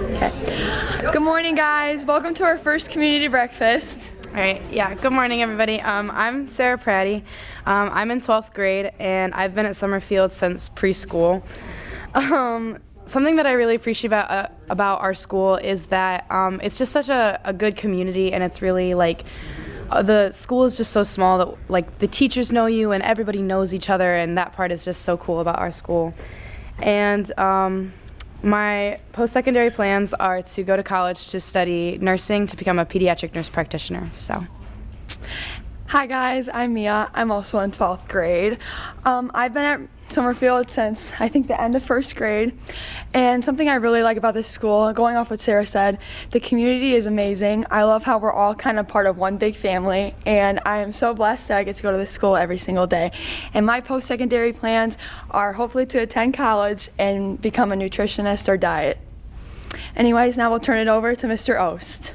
Okay. Good morning, guys. Welcome to our first community breakfast. All right, yeah, good morning, everybody. I'm Sarah Pratty. I'm in 12th grade, and I've been at Summerfield since preschool. Something that I really appreciate about our school is that it's just such a good community, and it's really like, the school is just so small that like the teachers know you and everybody knows each other, and that part is just so cool about our school. And my post-secondary plans are to go to college to study nursing to become a pediatric nurse practitioner. So, Hi, guys. I'm Mia. I'm also in 12th grade. I've been at Summerfield since I think the end of first grade, and something I really like about this school, going off what Sarah said, the community is amazing. I love how we're all kind of part of one big family, and I am so blessed that I get to go to this school every single day. And my post-secondary plans are hopefully to attend college and become a nutritionist or diet. Anyways, now we'll turn it over to Mr. Ost.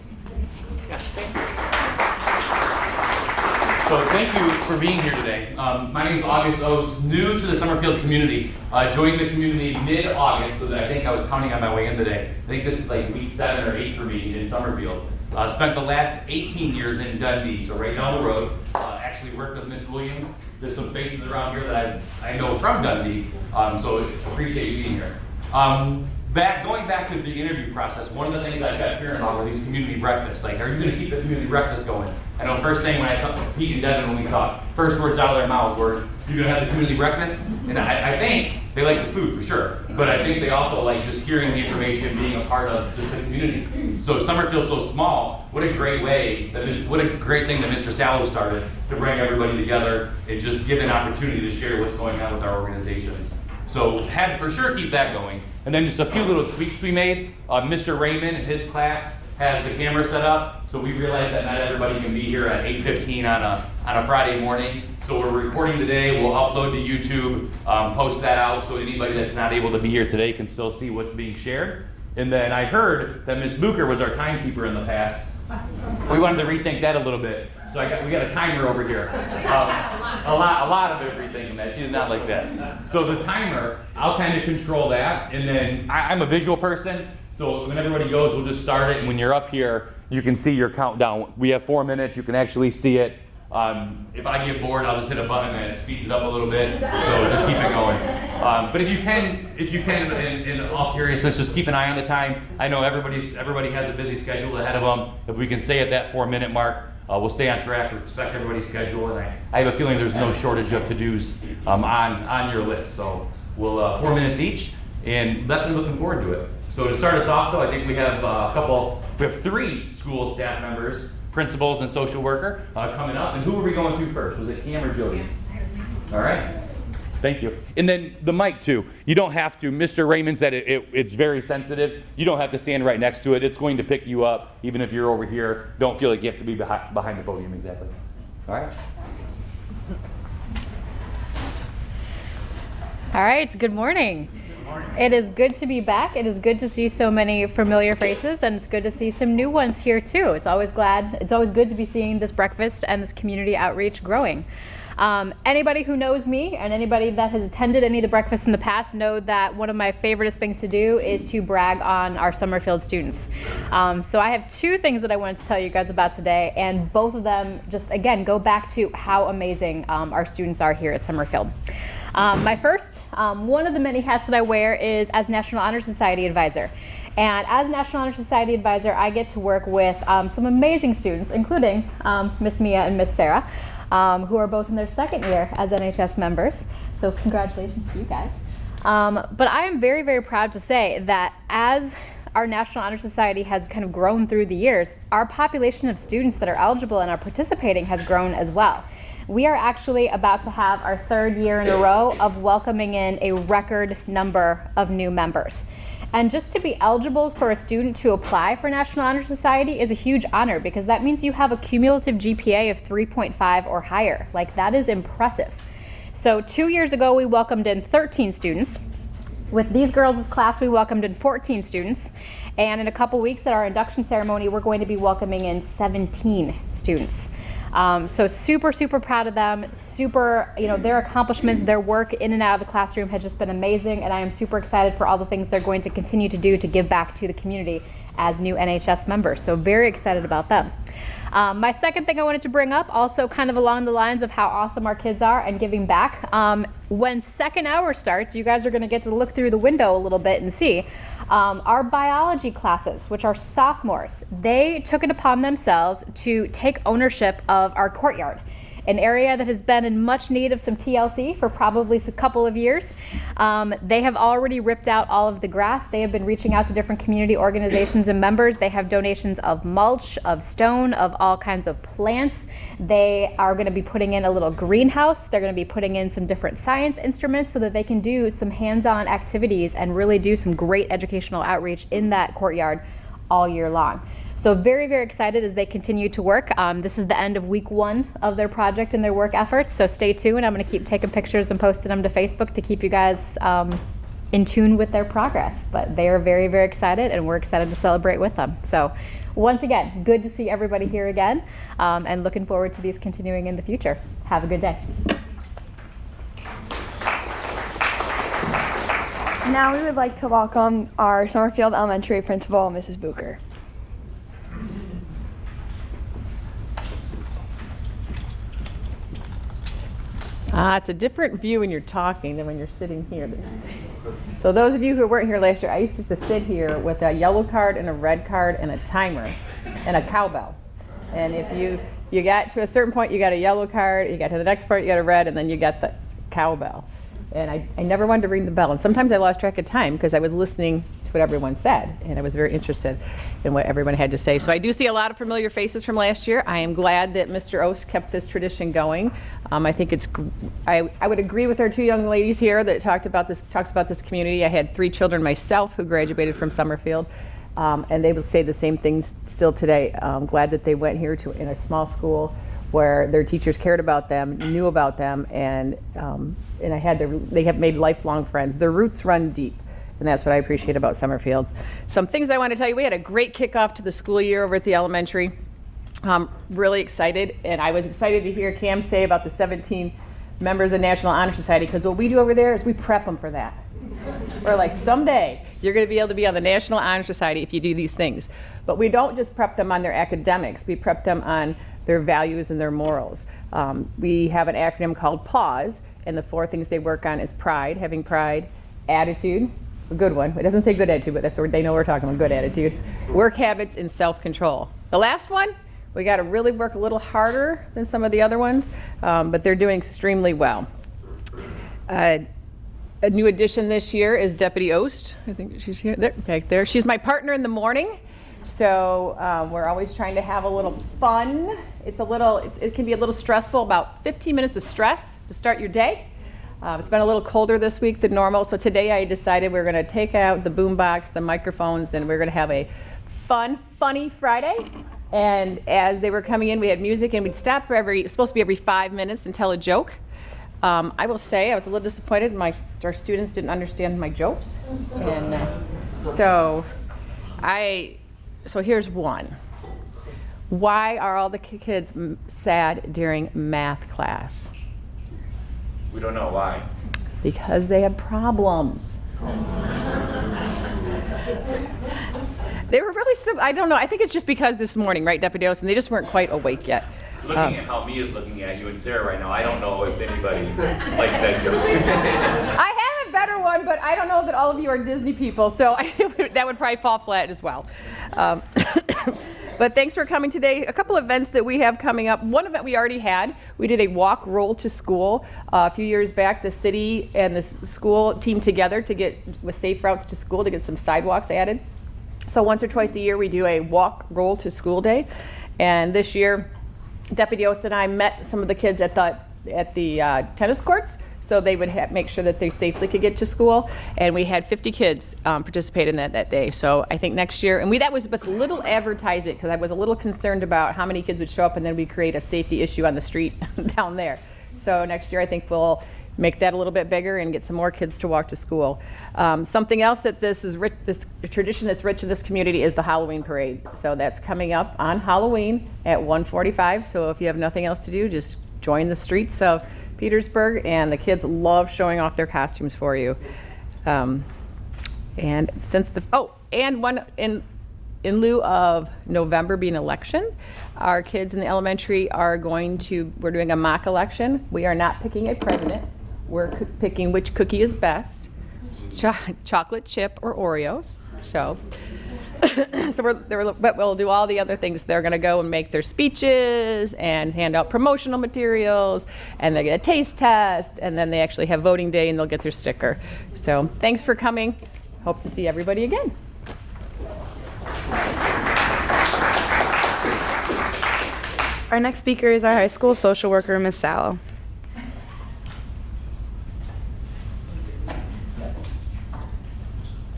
So thank you for being here today. My name is August Ost, new to the Summerfield community. Joined the community mid-August, so that I think I was counting on my way in today. I think this is like week 7 or 8 for me in Summerfield. Spent the last 18 years in Dundy, so right down the road. Actually worked with Miss Williams. There's some faces around here that I know from Dundy, so appreciate you being here. Going back to the interview process, one of the things I kept hearing about were these community breakfasts. Like, are you going to keep the community breakfast going? I know first thing when I talked to Pete and Devin when we talked, first words out of their mouth were, you're going to have the community breakfast? And I think they like the food for sure, but I think they also like just hearing the information, being a part of just the community. So Summerfield's so small, what a great way, what a great thing that Mr. Salo started to bring everybody together and just give an opportunity to share what's going on with our organizations. So had to for sure keep that going. And then just a few little tweaks we made. Mr. Raymond and his class has the camera set up, so we realized that not everybody can be here at 8:15 on a Friday morning. So we're recording today, we'll upload to YouTube, post that out so anybody that's not able to be here today can still see what's being shared. And then I heard that Ms. Booker was our timekeeper in the past. We wanted to rethink that a little bit. So we got a timer over here. A lot of it rethinking that. She did not like that. So the timer, I'll kind of control that. And then I'm a visual person. So when everybody goes, we'll just start it. And when you're up here, you can see your countdown. We have 4 minutes. You can actually see it. If I get bored, I'll just hit a button and it speeds it up a little bit. So just keep it going. But if you can, in all seriousness, just keep an eye on the time. I know everybody has a busy schedule ahead of them. If we can stay at that 4-minute mark, we'll stay on track. We respect everybody's schedule, and I have a feeling there's no shortage of to-dos on your list. So we'll 4 minutes each, and definitely looking forward to it. So to start us off, though, I think we have we have 3 school staff members, principals and social worker coming up. And who are we going to first? Was it Cam or Jody? All right. Thank you. And then the mic too. You don't have to. Mr. Raymond said it's very sensitive. You don't have to stand right next to it. It's going to pick you up, even if you're over here. Don't feel like you have to be behind the podium exactly. All right. All right. Good morning. It is good to be back. It is good to see so many familiar faces, and it's good to see some new ones here too. It's always good to be seeing this breakfast and this community outreach growing. Anybody who knows me and anybody that has attended any of the breakfasts in the past know that one of my favorite things to do is to brag on our Summerfield students. So I have 2 things that I wanted to tell you guys about today, and both of them just again go back to how amazing our students are here at Summerfield. My first, one of the many hats that I wear is as National Honor Society advisor. And as National Honor Society advisor, I get to work with some amazing students, including Miss Mia and Miss Sarah, who are both in their 2nd year as NHS members. So congratulations to you guys. But I am very, very proud to say that as our National Honor Society has kind of grown through the years, our population of students that are eligible and are participating has grown as well. We are actually about to have our 3rd year in a row of welcoming in a record number of new members. And just to be eligible for a student to apply for National Honor Society is a huge honor, because that means you have a cumulative GPA of 3.5 or higher. Like, that is impressive. So 2 years ago, we welcomed in 13 students. With these girls' class, we welcomed in 14 students. And in a couple weeks at our induction ceremony, we're going to be welcoming in 17 students. So super, super proud of them. Super, their accomplishments, their work in and out of the classroom has just been amazing, and I am super excited for all the things they're going to continue to do to give back to the community as new NHS members. So very excited about them. My second thing I wanted to bring up, also kind of along the lines of how awesome our kids are and giving back. When second hour starts, you guys are going to get to look through the window a little bit and see our biology classes, which are sophomores. They took it upon themselves to take ownership of our courtyard, an area that has been in much need of some TLC for probably a couple of years. They have already ripped out all of the grass. They have been reaching out to different community organizations and members. They have donations of mulch, of stone, of all kinds of plants. They are going to be putting in a little greenhouse. They're going to be putting in some different science instruments so that they can do some hands-on activities and really do some great educational outreach in that courtyard all year long. So very, very excited as they continue to work. This is the end of week 1 of their project and their work efforts, so stay tuned. I'm going to keep taking pictures and posting them to Facebook to keep you guys in tune with their progress. But they are very, very excited, and we're excited to celebrate with them. So once again, good to see everybody here again, and looking forward to these continuing in the future. Have a good day. Now we would like to welcome our Summerfield Elementary principal, Mrs. Booker. It's a different view when you're talking than when you're sitting here. So those of you who weren't here last year, I used to sit here with a yellow card and a red card and a timer and a cowbell. And if you got to a certain point, you got a yellow card, you got to the next part, you got a red, and then you got the cowbell. And I never wanted to ring the bell. And sometimes I lost track of time because I was listening to what everyone said, and I was very interested in what everyone had to say. So I do see a lot of familiar faces from last year. I am glad that Mr. Ost kept this tradition going. I think I would agree with our 2 young ladies here that talks about this community. I had 3 children myself who graduated from Summerfield, and they will say the same things still today. I'm glad that they went here in a small school where their teachers cared about them, knew about them, and they have made lifelong friends. Their roots run deep, and that's what I appreciate about Summerfield. Some things I want to tell you: we had a great kickoff to the school year over at the elementary. Really excited, and I was excited to hear Cam say about the 17 members of National Honor Society, because what we do over there is we prep them for that. We're like, someday you're going to be able to be on the National Honor Society if you do these things. But we don't just prep them on their academics, we prep them on their values and their morals. We have an acronym called PAWS, and the 4 things they work on is pride, having pride, attitude, a good one. It doesn't say good attitude, but that's what they know we're talking about, good attitude. Work habits and self-control. The last one, we got to really work a little harder than some of the other ones, but they're doing extremely well. A new addition this year is Deputy Ost. I think she's here, back there. She's my partner in the morning. So we're always trying to have a little fun. It can be a little stressful, about 15 minutes of stress to start your day. It's been a little colder this week than normal, so today I decided we're going to take out the boombox, the microphones, and we're going to have a funny Friday. And as they were coming in, we had music, and we'd stop it's supposed to be every 5 minutes and tell a joke. I will say I was a little disappointed. Our students didn't understand my jokes, and so here's one. Why are all the kids sad during math class? We don't know why. Because they have problems. They were really simple. I don't know. I think it's just because this morning, right, Deputy Ost, and they just weren't quite awake yet. Looking at how Mia's looking at you and Sarah right now, I don't know if anybody likes that joke. I have a better one, but I don't know that all of you are Disney people, so that would probably fall flat as well. But thanks for coming today. A couple events that we have coming up. One event we already had. We did a walk roll to school a few years back. The city and the school teamed together to get with safe routes to school to get some sidewalks added. So once or twice a year we do a walk roll to school day. And this year Deputy Ost and I met some of the kids at the tennis courts, so they would make sure that they safely could get to school. And we had 50 kids participate in that day. So I think next year, and that was with little advertisement, because I was a little concerned about how many kids would show up, and then we create a safety issue on the street down there. So next year I think we'll make that a little bit bigger and get some more kids to walk to school. Something else that this tradition that's rich in this community is the Halloween parade. So that's coming up on Halloween at 1:45. So if you have nothing else to do, just join the streets of Petersburg, and the kids love showing off their costumes for you. And since in lieu of November being election, our kids in the elementary we're doing a mock election. We are not picking a president. We're picking which cookie is best, chocolate chip or Oreos. So but we'll do all the other things. They're going to go and make their speeches and hand out promotional materials, and they get a taste test, and then they actually have voting day and they'll get their sticker. So thanks for coming. Hope to see everybody again. Our next speaker is our high school social worker, Ms. Salo.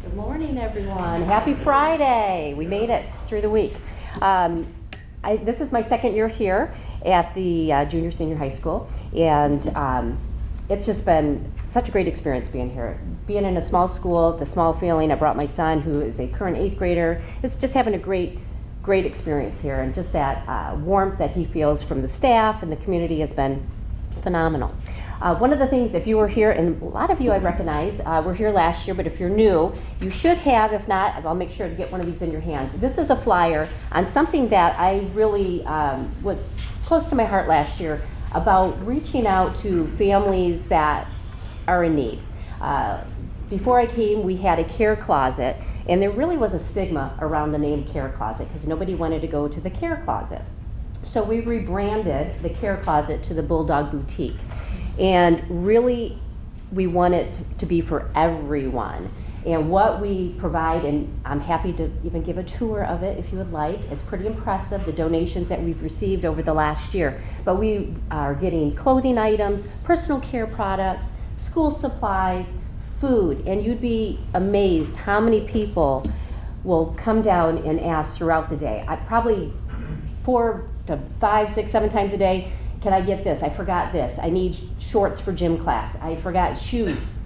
Good morning, everyone. Happy Friday. We made it through the week. This is my second year here at the junior senior high school, and it's just been such a great experience being here. Being in a small school, the small feeling. I brought my son, who is a current 8th grader. It's just having a great experience here, and just that warmth that he feels from the staff and the community has been phenomenal. One of the things, if you were here, and a lot of you I recognize were here last year, but if you're new, you should have. If not, I'll make sure to get one of these in your hands. This is a flyer on something that I really was close to my heart last year, about reaching out to families that are in need. Before I came, we had a care closet, and there really was a stigma around the name care closet because nobody wanted to go to the care closet. So we rebranded the care closet to the Bulldog Boutique. And really, we want it to be for everyone. And what we provide, and I'm happy to even give a tour of it if you would like. It's pretty impressive, the donations that we've received over the last year. But we are getting clothing items, personal care products, school supplies, food, and you'd be amazed how many people will come down and ask throughout the day. I probably 4 to 5, 6, 7 times a day, can I get this? I forgot this. I need shorts for gym class. I forgot shoes.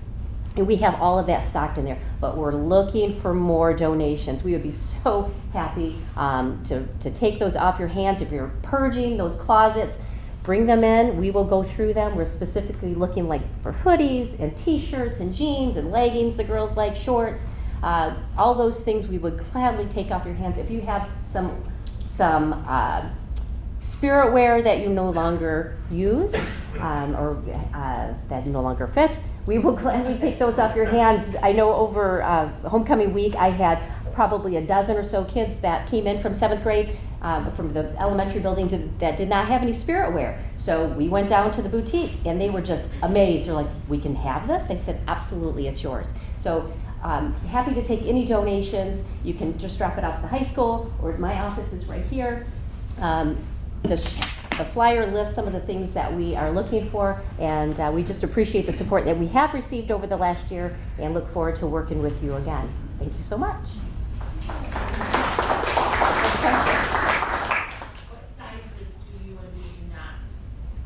And we have all of that stocked in there, but we're looking for more donations. We would be so happy to take those off your hands. If you're purging those closets, bring them in. We will go through them. We're specifically looking for hoodies and t-shirts and jeans and leggings. The girls like shorts. All those things we would gladly take off your hands. If you have some spirit wear that you no longer use or that no longer fit, we will gladly take those off your hands. I know over homecoming week I had probably a dozen or so kids that came in from 7th grade from the elementary building that did not have any spirit wear. So we went down to the boutique and they were just amazed. They're like, we can have this? I said, absolutely, it's yours. So happy to take any donations. You can just drop it off at the high school, or my office is right here. The flyer lists some of the things that we are looking for, and we just appreciate the support that we have received over the last year and look forward to working with you again. Thank you so much. What sizes do you and do not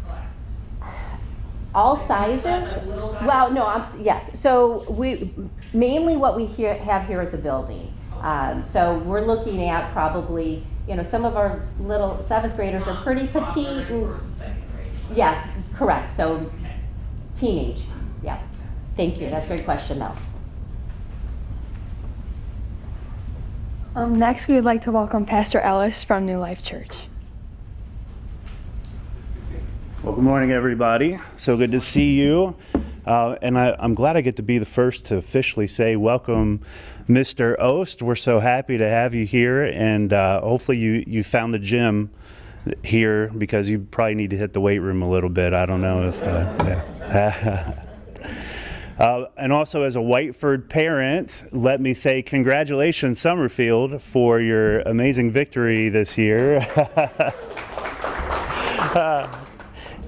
collect? All sizes? Well, no, yes. So mainly what we have here at the building. So we're looking at probably, some of our little 7th graders are pretty petite. Yes, correct. So teenage, yeah. Thank you. That's a great question, though. Next, we would like to welcome Pastor Ellis from New Life Church. Well, good morning, everybody. So good to see you. And I'm glad I get to be the first to officially say welcome, Mr. Ost. We're so happy to have you here, and hopefully you found the gym here because you probably need to hit the weight room a little bit. I don't know if... and also, as a Whiteford parent, let me say congratulations, Summerfield, for your amazing victory this year.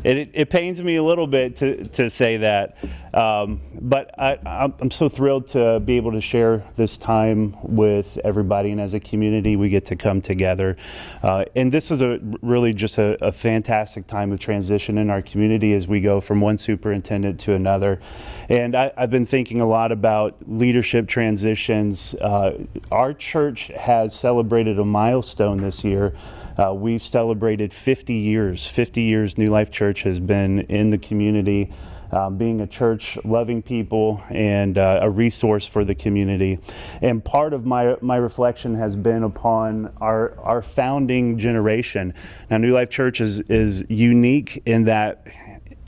It pains me a little bit to say that, but I'm so thrilled to be able to share this time with everybody, and as a community we get to come together. And this is really just a fantastic time of transition in our community as we go from one superintendent to another. And I've been thinking a lot about leadership transitions. Our church has celebrated a milestone this year. We've celebrated 50 years. 50 years New Life Church has been in the community, being a church loving people and a resource for the community. And part of my reflection has been upon our founding generation. Now, New Life Church is unique in that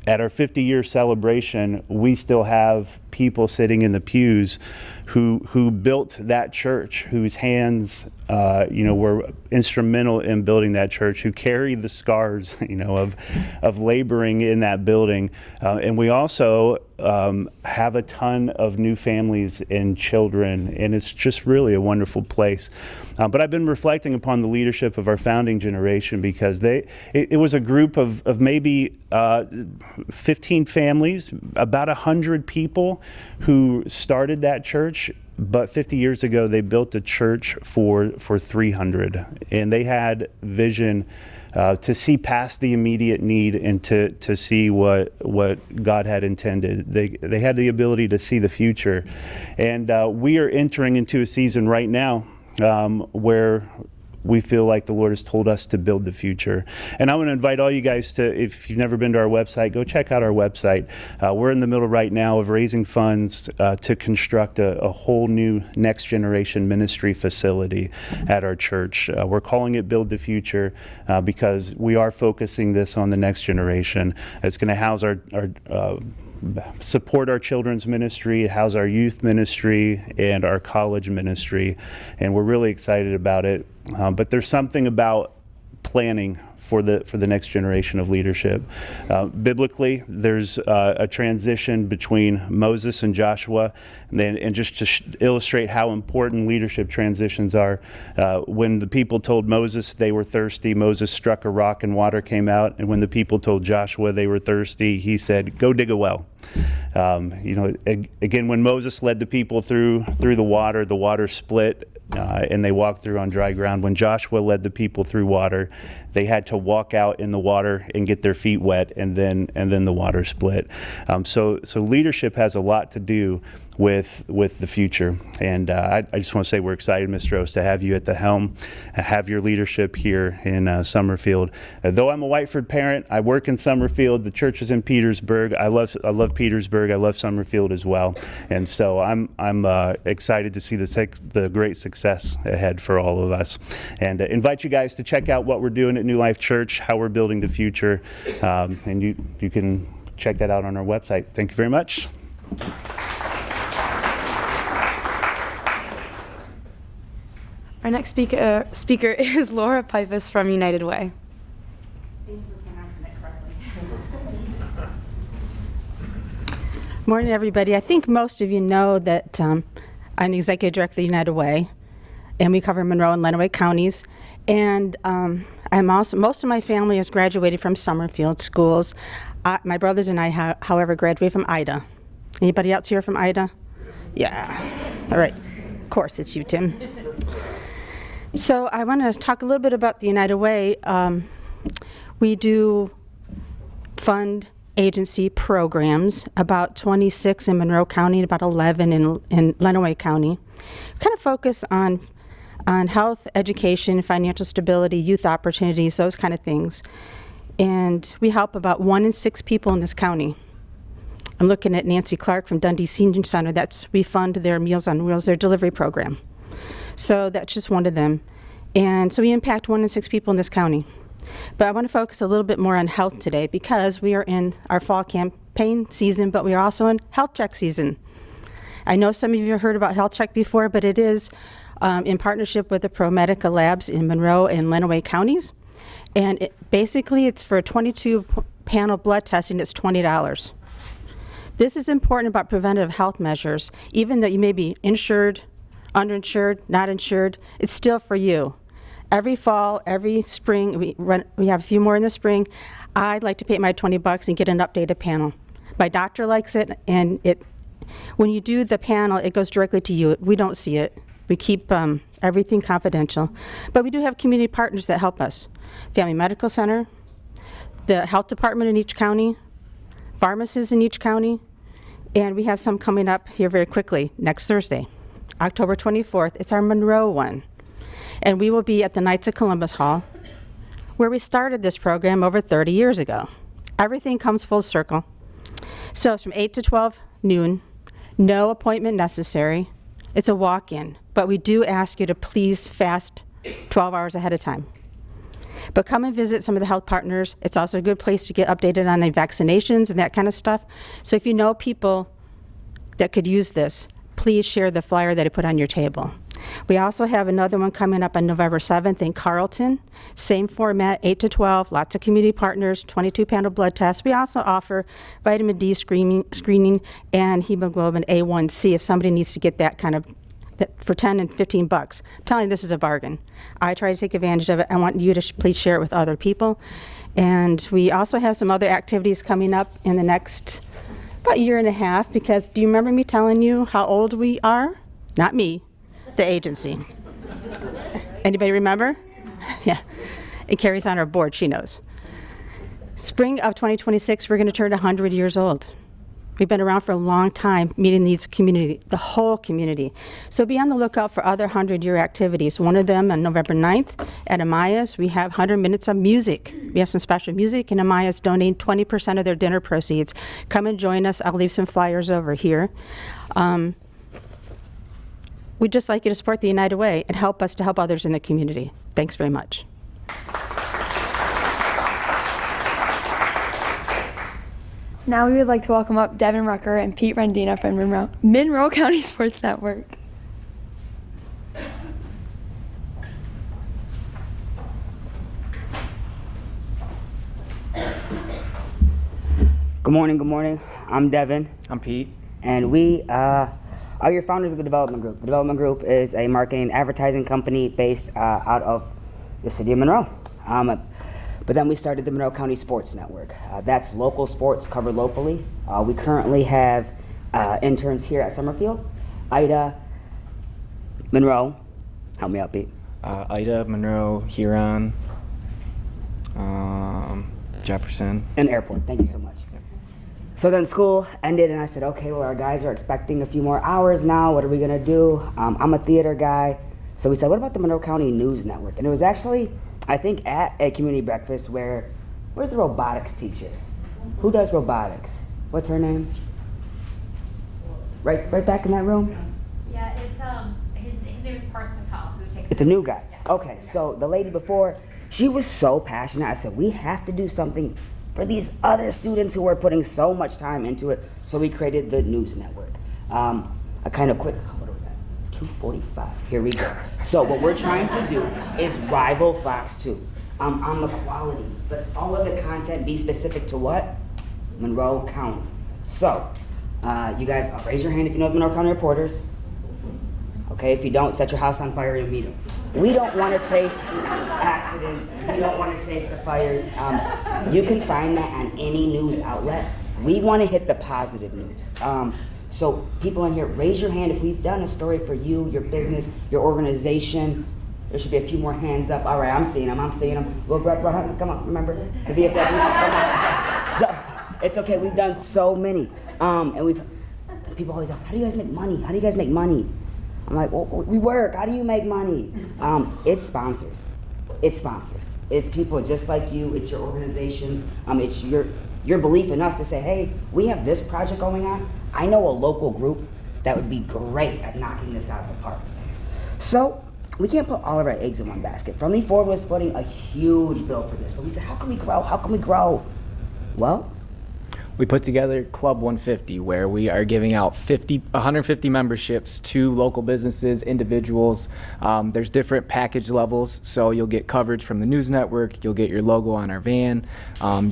at our 50-year celebration, we still have people sitting in the pews who built that church, whose hands were instrumental in building that church, who carry the scars of laboring in that building. And we also have a ton of new families and children, and it's just really a wonderful place. But I've been reflecting upon the leadership of our founding generation, because it was a group of maybe 15 families, about 100 people who started that church. But 50 years ago, they built a church for 300, and they had vision to see past the immediate need and to see what God had intended. They had the ability to see the future, and we are entering into a season right now where we feel like the Lord has told us to build the future. And I want to invite all you guys to, if you've never been to our website, go check out our website. We're in the middle right now of raising funds to construct a whole new next generation ministry facility at our church. We're calling it Build the Future because we are focusing this on the next generation. It's going to house our support our children's ministry, house our youth ministry, and our college ministry, and we're really excited about it. But there's something about planning for the next generation of leadership. Biblically, there's a transition between Moses and Joshua, and just to illustrate how important leadership transitions are. When the people told Moses they were thirsty, Moses struck a rock and water came out. And when the people told Joshua they were thirsty, he said, "Go dig a well." Again, when Moses led the people through the water split. And they walked through on dry ground. When Joshua led the people through water, they had to walk out in the water and get their feet wet, and then the water split. So leadership has a lot to do with the future. And I just want to say we're excited, Mr. Ost, to have you at the helm, have your leadership here in Summerfield. Though I'm a Whiteford parent, I work in Summerfield. The church is in Petersburg. I love Petersburg. I love Summerfield as well. And so I'm excited to see the great success ahead for all of us. And invite you guys to check out what we're doing at New Life Church, how we're building the future. And you can check that out on our website. Thank you very much. Our next speaker is Laura Pipus from United Way. Morning, everybody. I think most of you know that I'm the Executive Director of the United Way, and we cover Monroe and Lenawee counties. And I'm also, most of my family has graduated from Summerfield schools. My brothers and I, however, graduated from Ida. Anybody else here from Ida? Yeah. All right. Of course, it's you, Tim. So I want to talk a little bit about the United Way. We do fund agency programs, about 26 in Monroe County, about 11 in Lenawee County. We kind of focus on health, education, financial stability, youth opportunities, those kind of things. And we help about 1 in 6 people in this county. I'm looking at Nancy Clerk from Dundy Senior Center. We fund their Meals on Wheels, their delivery program. So that's just one of them. And so we impact 1 in 6 people in this county. But I want to focus a little bit more on health today because we are in our fall campaign season, but we are also in health check season. I know some of you have heard about health check before, but it is in partnership with the ProMedica labs in Monroe and Lenawee counties. And basically it's for a 22 panel blood testing, it's $20. This is important about preventative health measures. Even though you may be insured, underinsured, not insured, it's still for you. Every fall, every spring, we have a few more in the spring. I'd like to pay my $20 and get an updated panel. My doctor likes it, and when you do the panel, it goes directly to you. We don't see it. We keep everything confidential. But we do have community partners that help us. Family Medical Center, the health department in each county, pharmacists in each county, and we have some coming up here very quickly next Thursday, October 24th. It's our Monroe one. And we will be at the Knights of Columbus Hall, where we started this program over 30 years ago. Everything comes full circle. So it's from 8 to 12 noon, no appointment necessary. It's a walk-in, but we do ask you to please fast 12 hours ahead of time. But come and visit some of the health partners. It's also a good place to get updated on the vaccinations and that kind of stuff. So if you know people that could use this, please share the flyer that I put on your table. We also have another one coming up on November 7th in Carlton. Same format, 8 to 12, lots of community partners, 22 panel blood tests. We also offer vitamin D screening and hemoglobin A1C if somebody needs to get that kind of for 10 and 15 bucks. I'm telling you, this is a bargain. I try to take advantage of it. I want you to please share it with other people. And we also have some other activities coming up in the next about year and a half, because do you remember me telling you how old we are? Not me, the agency. Anybody remember? Yeah. And Carrie's on our board, she knows. Spring of 2026, we're going to turn 100 years old. We've been around for a long time, meeting these community, the whole community. So be on the lookout for other 100-year activities. One of them on November 9th at Amaya's, we have 100 minutes of music. We have some special music, and Amaya's donating 20% of their dinner proceeds. Come and join us. I'll leave some flyers over here. We'd just like you to support the United Way and help us to help others in the community. Thanks very much. Now we would like to welcome up Devin Rucker and Pete Rendina from Monroe County Sports Network. Good morning, good morning. I'm Devin. I'm Pete. And we are your founders of the Development Group. The Development Group is a marketing and advertising company based out of the city of Monroe. But then we started the Monroe County Sports Network. That's local sports covered locally. We currently have interns here at Summerfield. Ida, Monroe, help me out, Pete. Ida, Monroe, Huron, Jefferson. And Airport, thank you so much. Yep. So then school ended and I said, okay, well our guys are expecting a few more hours now, what are we gonna do? I'm a theater guy. So we said, what about the Monroe County News Network? And it was actually, I think, at a community breakfast where's the robotics teacher? Who does robotics? What's her name? Right back in that room? Yeah, it's his name is Parth Patel, who takes. It's a new guy. Yeah. Okay, so the lady before, she was so passionate. I said, we have to do something for these other students who are putting so much time into it. So we created the News Network. A kind of quick, what are we at? 2:45. Here we go. So what we're trying to do is rival Fox 2 on the quality, but all of the content be specific to what? Monroe County. So, you guys, raise your hand if you know the Monroe County reporters. Okay, if you don't, set your house on fire and meet them. We don't want to chase accidents. We don't want to chase the fires. You can find that on any news outlet. We want to hit the positive news. So people in here, raise your hand if we've done a story for you, your business, your organization. There should be a few more hands up. All right, I'm seeing them. Well, come on, remember? The VFW, come on. So, it's okay, we've done so many. And people always ask, how do you guys make money? How do you guys make money? I'm like, well, we work. How do you make money? It's sponsors. It's people just like you. It's your organizations. It's your belief in us to say, hey, we have this project going on. I know a local group that would be great at knocking this out of the park. So we can't put all of our eggs in one basket. Friendly Ford was footing a huge bill for this, but we said, how can we grow? Well, We put together Club 150, where we are giving out 150 memberships to local businesses, individuals. There's different package levels, so you'll get coverage from the news network, you'll get your logo on our van,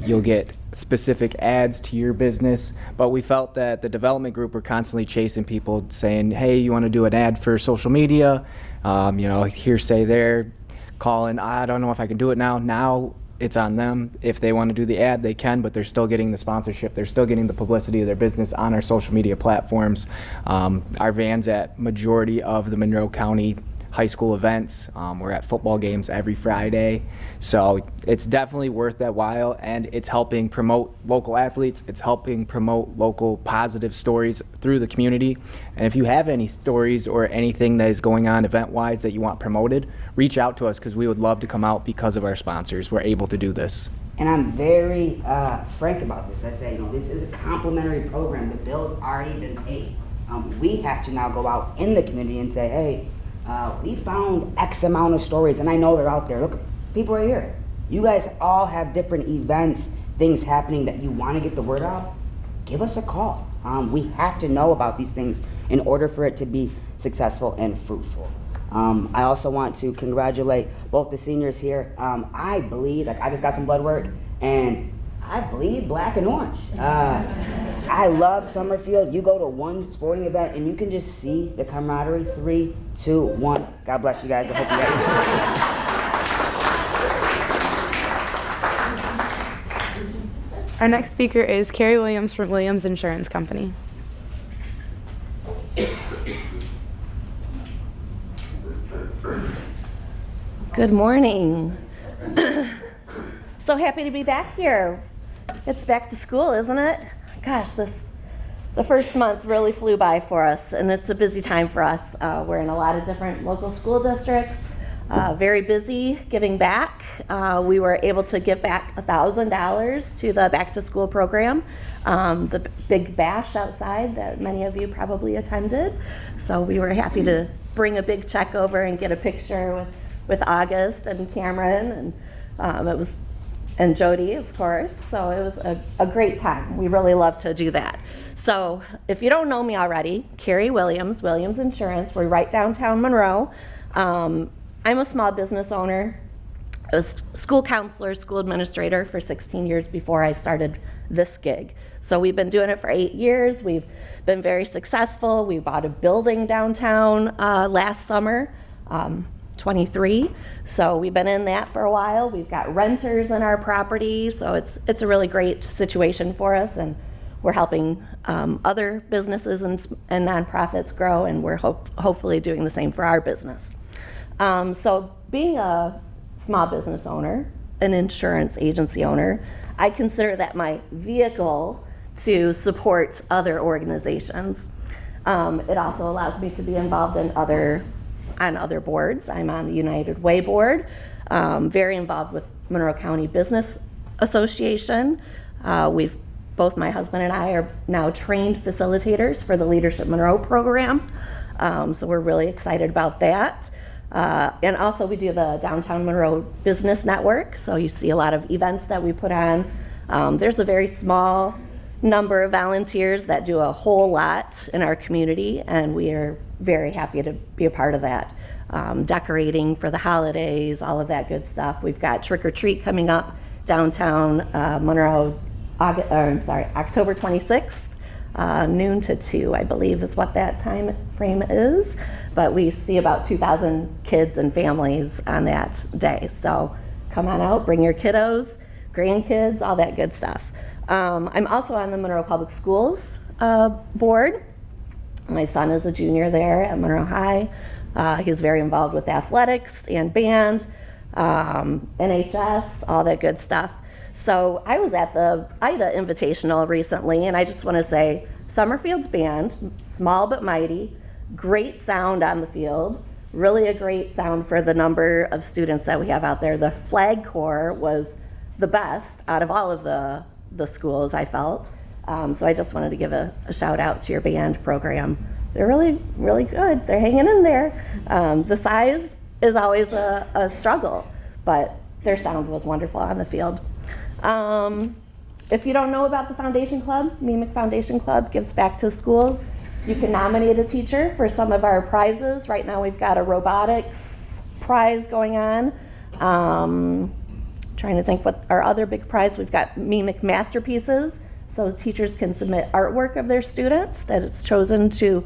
you'll get specific ads to your business. But we felt that the development group were constantly chasing people, saying, hey, you want to do an ad for social media? Hearsay there, calling, I don't know if I can do it now. Now it's on them. If they want to do the ad, they can, but they're still getting the sponsorship. They're still getting the publicity of their business on our social media platforms. Our van's at majority of the Monroe County high school events. We're at football games every Friday. So it's definitely worth that while, and it's helping promote local athletes. It's helping promote local positive stories through the community. And if you have any stories or anything that is going on event-wise that you want promoted, reach out to us because we would love to come out because of our sponsors. We're able to do this. And I'm very frank about this. I say, this is a complimentary program. The bill's already been paid. We have to now go out in the community and say, hey, we found X amount of stories, and I know they're out there. Look, people are here. You guys all have different events, things happening that you want to get the word out. Give us a call. We have to know about these things in order for it to be successful and fruitful. I also want to congratulate both the seniors here. I bleed, I just got some blood work, and I bleed black and orange. I love Summerfield. You go to one sporting event and you can just see the camaraderie. 3, 2, 1. God bless you guys. I hope you guys. Our next speaker is Carrie Williams from Williams Insurance Company. Good morning. So happy to be back here. It's back to school, isn't it? Gosh, the first month really flew by for us, and it's a busy time for us. We're in a lot of different local school districts, very busy giving back. We were able to give back $1,000 to the back to school program, the big bash outside that many of you probably attended. So we were happy to bring a big check over and get a picture with August and Cameron, and and Jody, of course. So it was a great time. We really love to do that. So if you don't know me already, Carrie Williams, Williams Insurance. We're right downtown Monroe. I'm a small business owner. I was school counselor, school administrator for 16 years before I started this gig. So we've been doing it for 8 years. We've been very successful. We bought a building downtown last summer. 23. So we've been in that for a while. We've got renters in our property, so it's a really great situation for us, and we're helping other businesses and nonprofits grow, and we're hopefully doing the same for our business. So being a small business owner, an insurance agency owner, I consider that my vehicle to support other organizations. It also allows me to be involved in on other boards. I'm on the United Way board, very involved with Monroe County Business Association. Both my husband and I are now trained facilitators for the Leadership Monroe program, so we're really excited about that. And also we do the Downtown Monroe Business Network, so you see a lot of events that we put on. There's a very small number of volunteers that do a whole lot in our community, and we are very happy to be a part of that. Decorating for the holidays, all of that good stuff. We've got Trick or Treat coming up downtown Monroe, October 26th, noon to 2, I believe is what that time frame is. But we see about 2,000 kids and families on that day. So come on out, bring your kiddos, grandkids, all that good stuff. I'm also on the Monroe Public Schools board. My son is a junior there at Monroe High. He's very involved with athletics and band, NHS, all that good stuff. So I was at the IDA Invitational recently, and I just want to say, Summerfield's band, small but mighty, great sound on the field, really a great sound for the number of students that we have out there. The flag corps was the best out of all of the schools, I felt. So I just wanted to give a shout out to your band program. They're really, really good. They're hanging in there. The size is always a struggle, but their sound was wonderful on the field. If you don't know about the Foundation Club, MEMIC Foundation Club gives back to schools. You can nominate a teacher for some of our prizes. Right now we've got a robotics prize going on. Trying to think what our other big prize, we've got MEMIC masterpieces. So teachers can submit artwork of their students that it's chosen to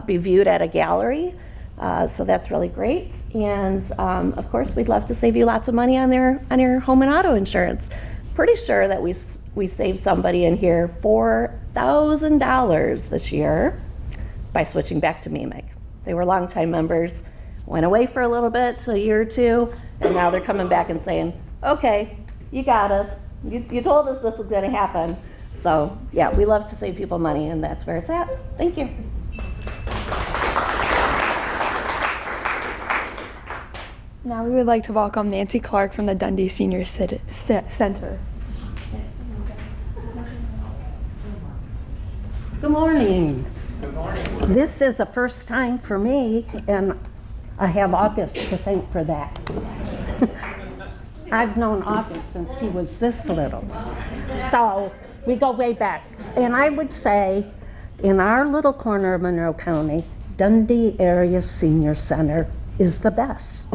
be viewed at a gallery. So that's really great. And of course, we'd love to save you lots of money on your home and auto insurance. Pretty sure that we saved somebody in here $4,000 this year by switching back to MEMIC. They were longtime members, went away for a little bit, a year or two, and now they're coming back and saying, okay, you got us. You told us this was going to happen. So yeah, we love to save people money, and that's where it's at. Thank you. Now we would like to welcome Nancy Clark from the Dundy Senior Center. Good morning. This is a first time for me, and I have August to thank for that. I've known August since he was this little. So we go way back. And I would say in our little corner of Monroe County, Dundy Area Senior Center is the best.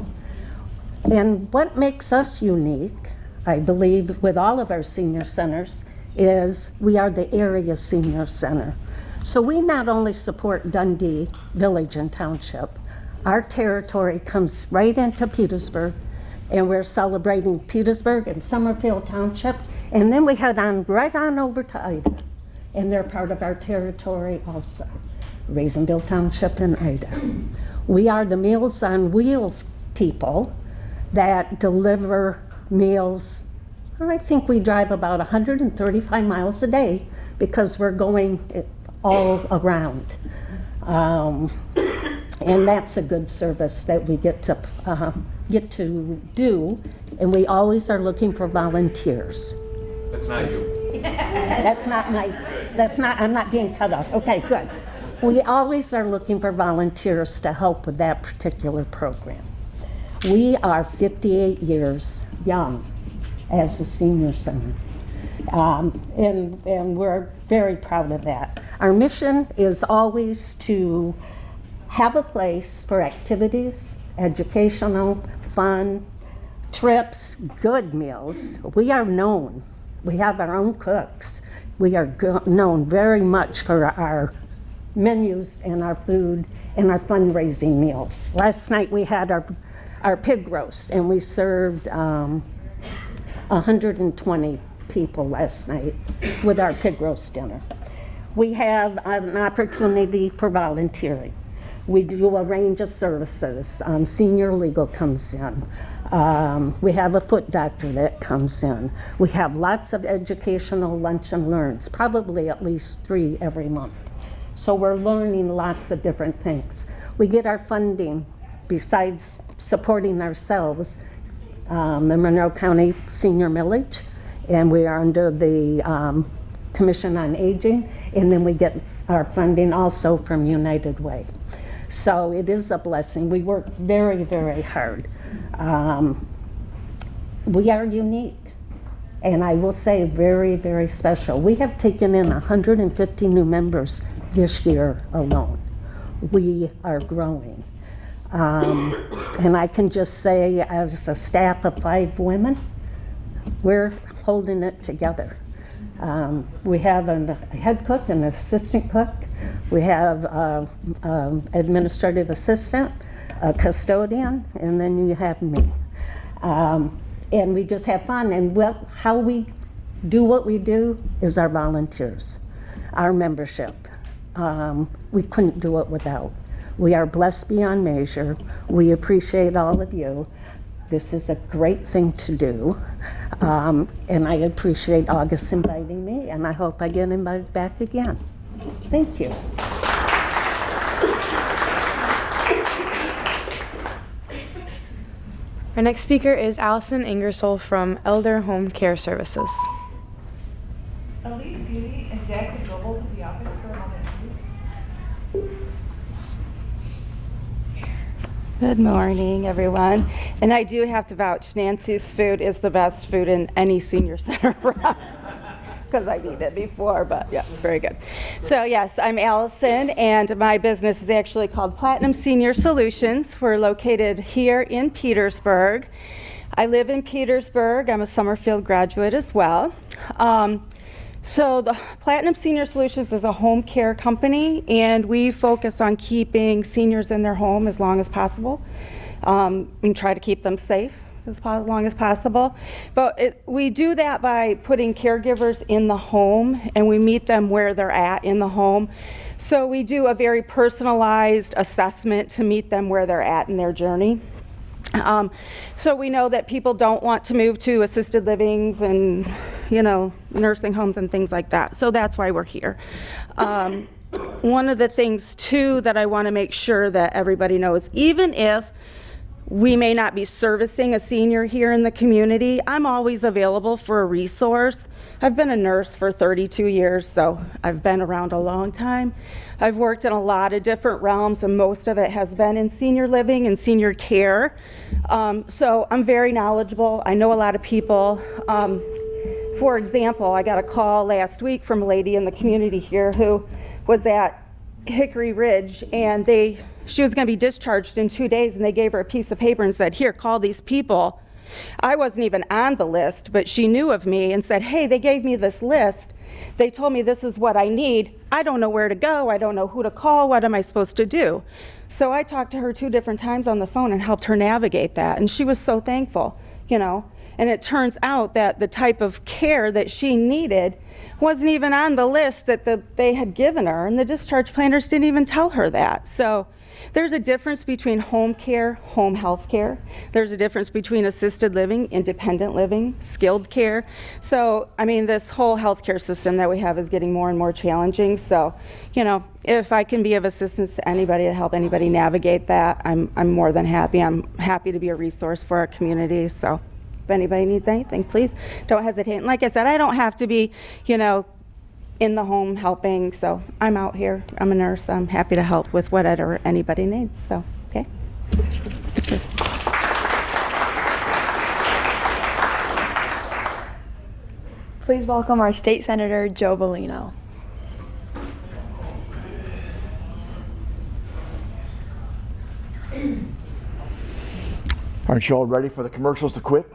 And what makes us unique, I believe, with all of our senior centers, is we are the area senior center. So we not only support Dundee Village and Township, our territory comes right into Petersburg, and we're celebrating Petersburg and Summerfield Township, and then we head on right on over to Ida, and they're part of our territory also, Raisinville Township and Ida. We are the Meals on Wheels people that deliver meals. I think we drive about 135 miles a day because we're going all around. And that's a good service that we get to do, and we always are looking for volunteers. That's not you. I'm not being cut off. Okay, good. We always are looking for volunteers to help with that particular program. We are 58 years young as a senior center, and we're very proud of that. Our mission is always to have a place for activities, educational, fun, trips, good meals. We are known. We have our own cooks. We are known very much for our menus and our food and our fundraising meals. Last night we had our pig roast, and we served 120 people last night with our pig roast dinner. We have an opportunity for volunteering. We do a range of services. Senior legal comes in. We have a foot doctor that comes in. We have lots of educational lunch and learns, probably at least 3 every month. So we're learning lots of different things. We get our funding, besides supporting ourselves, the Monroe County Senior Millage, and we are under the Commission on Aging, and then we get our funding also from United Way. So it is a blessing. We work very, very hard. We are unique, and I will say very, very special. We have taken in 150 new members this year alone. We are growing. And I can just say, as a staff of 5 women, we're holding it together. We have a head cook, an assistant cook. We have administrative assistant, a custodian, and then you have me. And we just have fun. And how we do what we do is our volunteers, our membership. We couldn't do it without. We are blessed beyond measure. We appreciate all of you. This is a great thing to do. And I appreciate August inviting me, and I hope I get invited back again. Thank you. Our next speaker is Allison Ingersoll from Elder Home Care Services. Elise, Beauty, and Jack will go over to the office for a moment, please. Good morning, everyone. And I do have to vouch, Nancy's food is the best food in any senior center around, because I've eaten it before, but yeah, it's very good. So yes, I'm Allison, and my business is actually called Platinum Senior Solutions. We're located here in Petersburg. I live in Petersburg. I'm a Summerfield graduate as well. So the Platinum Senior Solutions is a home care company, and we focus on keeping seniors in their home as long as possible, and try to keep them safe as long as possible. But we do that by putting caregivers in the home, and we meet them where they're at in the home. So we do a very personalized assessment to meet them where they're at in their journey. So we know that people don't want to move to assisted livings and, nursing homes and things like that. So that's why we're here. One of the things too that I want to make sure that everybody knows, even if we may not be servicing a senior here in the community, I'm always available for a resource. I've been a nurse for 32 years, so I've been around a long time. I've worked in a lot of different realms, and most of it has been in senior living and senior care. So I'm very knowledgeable. I know a lot of people. For example, I got a call last week from a lady in the community here who was at Hickory Ridge, and she was going to be discharged in 2 days, and they gave her a piece of paper and said, here, call these people. I wasn't even on the list, but she knew of me and said, hey, they gave me this list. They told me this is what I need. I don't know where to go. I don't know who to call. What am I supposed to do? So I talked to her 2 different times on the phone and helped her navigate that, and she was so thankful, And it turns out that the type of care that she needed wasn't even on the list that they had given her, and the discharge planners didn't even tell her that. So there's a difference between home care, home health care. There's a difference between assisted living, independent living, skilled care. So, this whole healthcare system that we have is getting more and more challenging. So, if I can be of assistance to anybody to help anybody navigate that, I'm more than happy. I'm happy to be a resource for our community. So if anybody needs anything, please don't hesitate. And like I said, I don't have to be, in the home helping, so I'm out here. I'm a nurse. I'm happy to help with whatever anybody needs. So, okay. Please welcome our State Senator, Joe Bino. Aren't you all ready for the commercials to quit?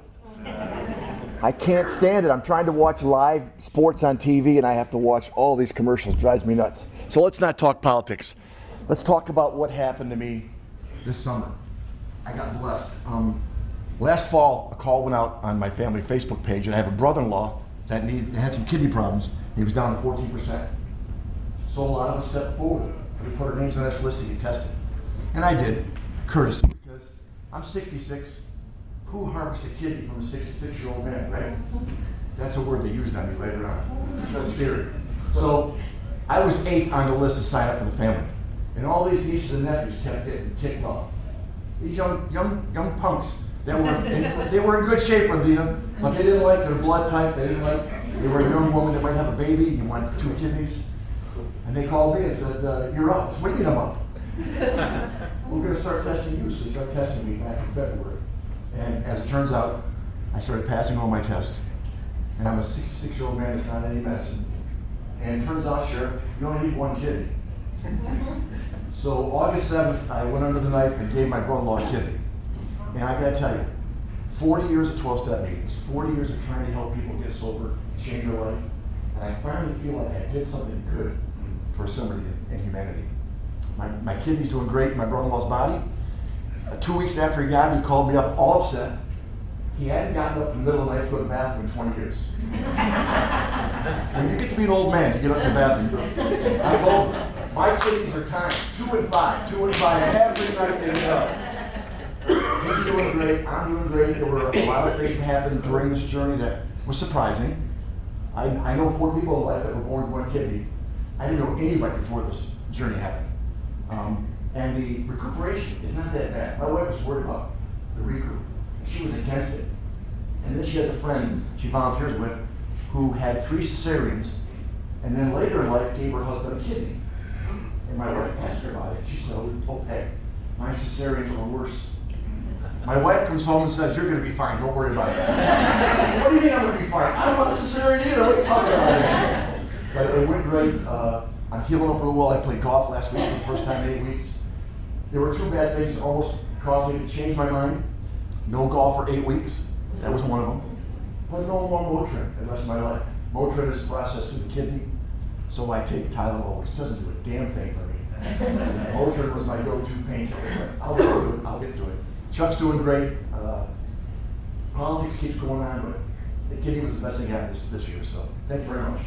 I can't stand it. I'm trying to watch live sports on TV and I have to watch all these commercials. It drives me nuts. So let's not talk politics. Let's talk about what happened to me this summer. I got blessed. Last fall, a call went out on my family Facebook page, and I have a brother-in-law that had some kidney problems. He was down to 14%. So a lot of us stepped forward. We put our names on this list to get tested. And I did, courtesy, because I'm 66. Who harvests a kidney from a 66-year-old man, right? That's a word they used on me later on. That's scary. So I was 8th on the list to sign up for the family. And all these nieces and nephews kept getting kicked off. These young punks that were in good shape, Rodina, but they didn't like their blood type. They were a young woman that might have a baby and wanted 2 kidneys. And they called me and said, you're up. So what do you mean I'm up? We're going to start testing you. So they started testing me back in February. And as it turns out, I started passing all my tests. And I'm a 66-year-old man that's not any medicine. And it turns out, Sheriff, you only need 1 kidney. So August 7th, I went under the knife and gave my brother-in-law a kidney. And I gotta tell you, 40 years of 12-step meetings, 40 years of trying to help people get sober, change their life, and I finally feel like I did something good for somebody in humanity. My kidney's doing great in my brother-in-law's body. 2 weeks after he got it, he called me up all upset. He hadn't gotten up in the middle of the night to go to the bathroom in 20 years. When you get to be an old man, you get up in the bathroom. I told him, my kidneys are timed 2 and 5 every night they get up. He's doing great, I'm doing great. There were a lot of things that happened during this journey that was surprising. I know 4 people in life that were born with 1 kidney. I didn't know anybody before this journey happened. And the recuperation is not that bad. My wife was worried about the recoup. She was against it. And then she has a friend she volunteers with who had 3 cesareans, and then later in life gave her husband a kidney. And my wife asked her about it. She said, oh, hey, my cesareans were worse. My wife comes home and says, you're going to be fine. Don't worry about it. What do you mean I'm going to be fine? I don't want a cesarean either. What are you talking about? But it went great. I'm healing up real well. I played golf last week for the first time in 8 weeks. There were 2 bad things that almost caused me to change my mind. No golf for 8 weeks. That was one of them. But no long road trip the rest of my life. Motrin is processed through the kidney, so I take Tylenol, which doesn't do a damn thing for me. Motrin was my go-to painkiller, but I'll get through it. Chuck's doing great. Politics keeps going on, but the kidney was the best thing happened this year, so thank you very much.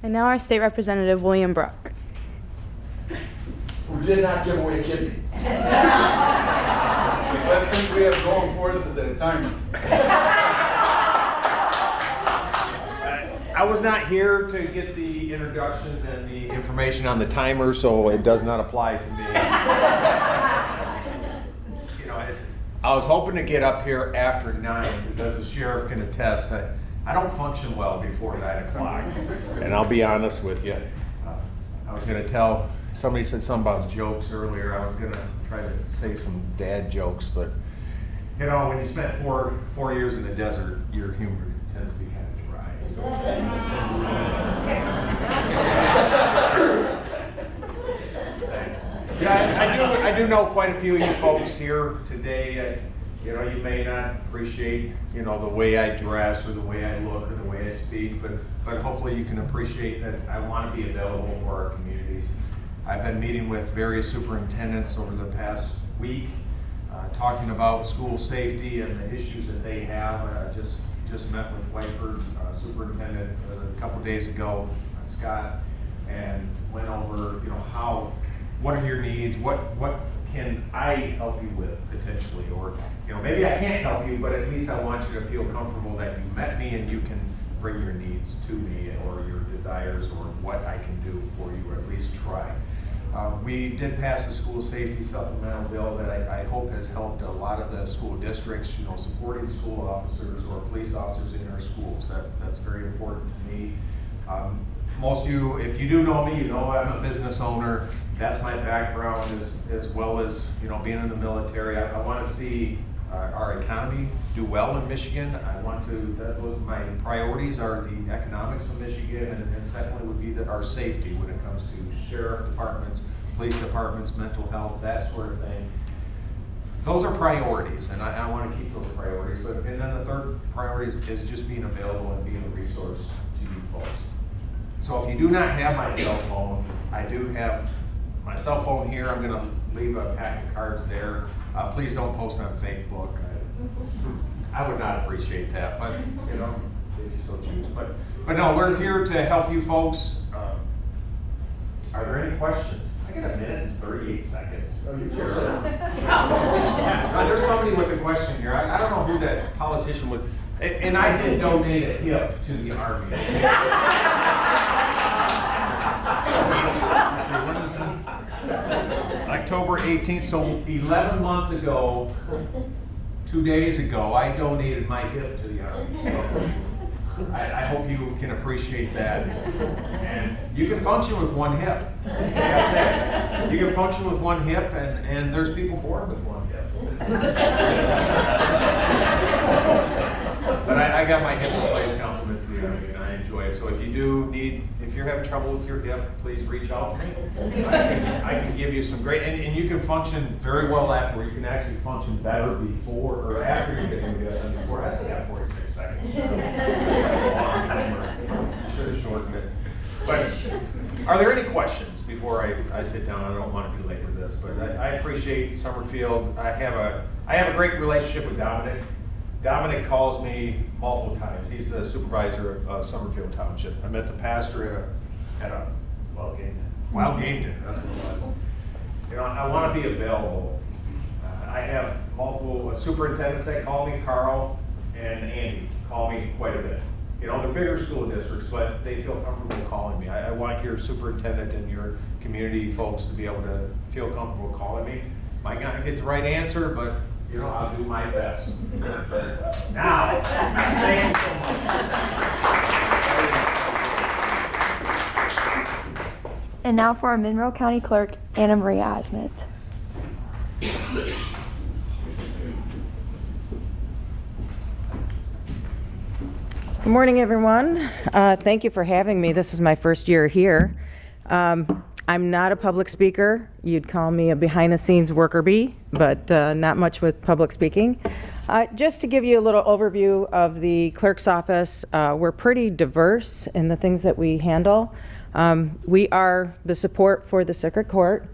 And now our state representative, William Brooke. Who did not give away a kidney. The best thing we have going for us is that timer. I was not here to get the introductions and the information on the timer, so it does not apply to me. You know, I was hoping to get up here after 9, because as the sheriff can attest, I don't function well before 9 o'clock. And I'll be honest with you. I was going to tell, somebody said something about jokes earlier. I was going to try to say some dad jokes, but you know, when you spent four years in the desert, your humor tends to be kind of dry. So. Yeah, I do know quite a few of you folks here today. You know, you may not appreciate, you know, the way I dress or the way I look or the way I speak, but hopefully you can appreciate that I want to be available for our communities. I've been meeting with various superintendents over the past week, talking about school safety and the issues that they have. I just met with Whiteford superintendent a couple days ago, Scott, and went over, you know, what are your needs, what can I help you with potentially, or you know, maybe I can't help you, but at least I want you to feel comfortable that you met me and you can bring your needs to me or your desires or what I can do for you, or at least try. We did pass a school safety supplemental bill that I hope has helped a lot of the school districts, you know, supporting school officers or police officers in our schools. That's very important to me. Most of you, if you do know me, you know I'm a business owner. That's my background, as well as, you know, being in the military. I want to see our economy do well in Michigan. My priorities are the economics of Michigan, and secondly would be our safety when it comes to sheriff departments, police departments, mental health, that sort of thing. Those are priorities, and I want to keep those priorities. And then the third priority is just being available and being a resource to you folks. So if you do not have my cell phone, I do have my cell phone here. I'm going to leave a pack of cards there. Please don't post on Facebook. I would not appreciate that, but you know, if you so choose. But no, we're here to help you folks. Are there any questions? I got a minute and 38 seconds. Oh, you sure? There's somebody with a question here. I don't know who that politician was. And I did donate a hip to the Army. Let's see, when is it? October 18th, so 11 months ago, 2 days ago, I donated my hip to the Army. I hope you can appreciate that. And you can function with one hip. That's it. You can function with one hip, and there's people born with one hip. But I got my hip replaced, compliments to the Army, and I enjoy it. So if you're having trouble with your hip, please reach out to me. I can give you some great, and you can function very well afterward. You can actually function better before or after you get your hip than before. I still got 46 seconds. Should have shortened it. But are there any questions before I sit down? I don't want to belabor this, but I appreciate Summerfield. I have a great relationship with Dominic. Dominic calls me multiple times. He's the supervisor of Summerfield Township. I met the pastor at a wild game dinner. That's what it was. You know, I want to be available. I have multiple superintendents that call me. Carl and Andy call me quite a bit. You know, they're bigger school districts, but they feel comfortable calling me. I want your superintendent and your community folks to be able to feel comfortable calling me. Might not get the right answer, but you know, I'll do my best. Now, thank you so much. And now for our Monroe County Clerk, Anna Marie Osment. Good morning, everyone. Thank you for having me. This is my first year here. I'm not a public speaker. You'd call me a behind-the-scenes worker bee, but not much with public speaking. Just to give you a little overview of the clerk's office, we're pretty diverse in the things that we handle. We are the support for the circuit court.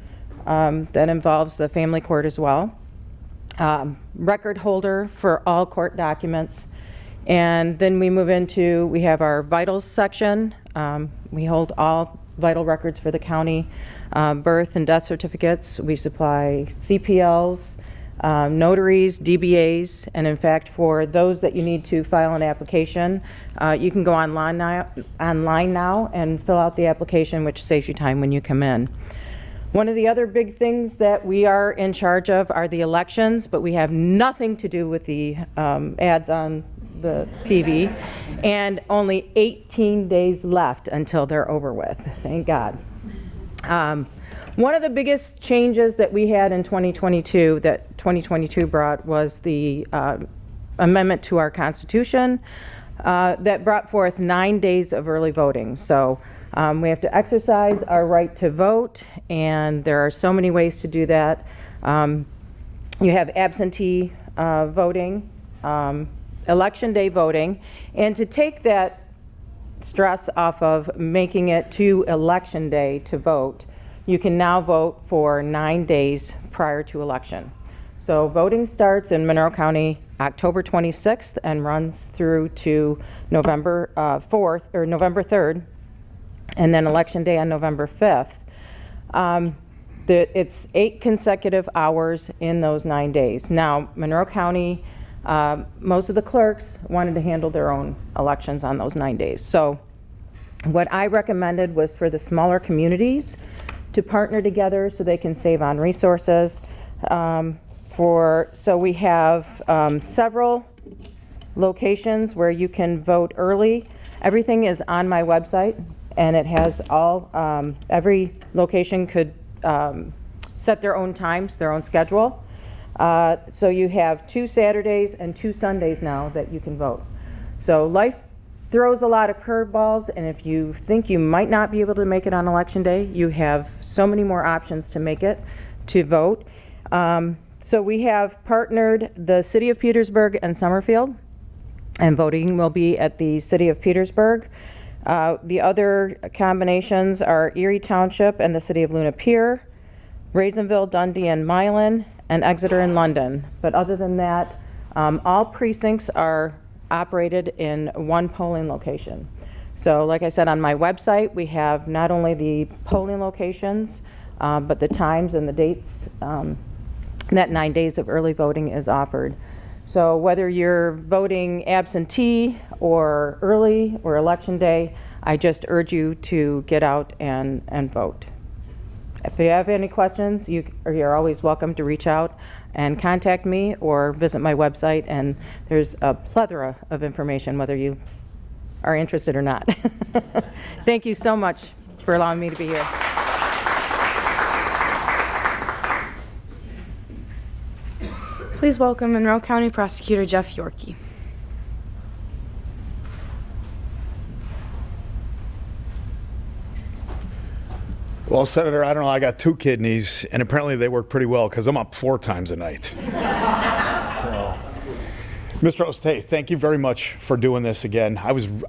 That involves the family court as well. Record holder for all court documents. And then we move into, we have our vitals section. We hold all vital records for the county, birth and death certificates. We supply CPLs, notaries, DBAs, and in fact, for those that you need to file an application, you can go online now and fill out the application, which saves you time when you come in. One of the other big things that we are in charge of are the elections, but we have nothing to do with the ads on the TV, and only 18 days left until they're over with. Thank God. One of the biggest changes that we had in 2022, that 2022 brought, was the amendment to our Constitution that brought forth 9 days of early voting. So we have to exercise our right to vote, and there are so many ways to do that. You have absentee voting, election day voting, and to take that stress off of making it to election day to vote, you can now vote for 9 days prior to election. So voting starts in Monroe County October 26th and runs through to November 4th or November 3rd, and then election day on November 5th. It's 8 consecutive hours in those 9 days. Now, Monroe County, most of the clerks wanted to handle their own elections on those 9 days. So what I recommended was for the smaller communities to partner together so they can save on resources. So we have several locations where you can vote early. Everything is on my website, and it has all, every location could set their own times, their own schedule. So you have 2 Saturdays and 2 Sundays now that you can vote. So life throws a lot of curveballs, and if you think you might not be able to make it on election day, you have so many more options to make it, to vote. So we have partnered the City of Petersburg and Summerfield, and voting will be at the City of Petersburg. The other combinations are Erie Township and the City of Luna Pier, Raisonville, Dundy, and Milan, and Exeter and London. But other than that, all precincts are operated in one polling location. So like I said, on my website, we have not only the polling locations, but the times and the dates that 9 days of early voting is offered. So whether you're voting absentee or early or election day, I just urge you to get out and vote. If you have any questions, you're always welcome to reach out and contact me or visit my website, and there's a plethora of information whether you are interested or not. Thank you so much for allowing me to be here. Please welcome Monroe County Prosecutor Jeff Yorkie. Well, Senator, I don't know, I got 2 kidneys, and apparently they work pretty well because I'm up 4 times a night. So, Mr. Oste, thank you very much for doing this again.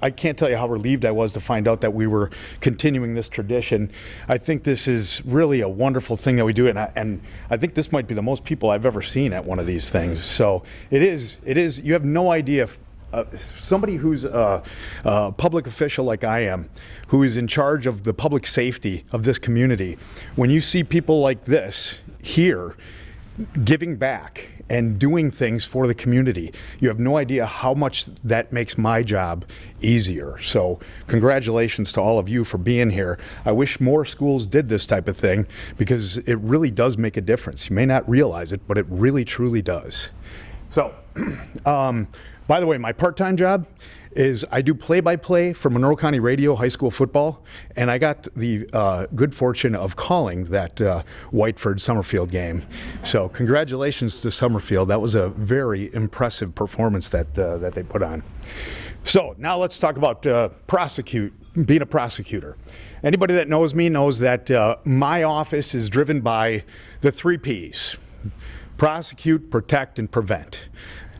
I can't tell you how relieved I was to find out that we were continuing this tradition. I think this is really a wonderful thing that we do, and I think this might be the most people I've ever seen at one of these things. So it is, you have no idea. Somebody who's a public official like I am, who is in charge of the public safety of this community, when you see people like this here giving back and doing things for the community, you have no idea how much that makes my job easier. So congratulations to all of you for being here. I wish more schools did this type of thing because it really does make a difference. You may not realize it, but it really truly does. So, by the way, my part-time job is I do play-by-play for Monroe County Radio high school football, and I got the good fortune of calling that Whiteford-Summerfield game. So congratulations to Summerfield. That was a very impressive performance that they put on. So now let's talk about being a prosecutor. Anybody that knows me knows that my office is driven by the 3 Ps: prosecute, protect, and prevent.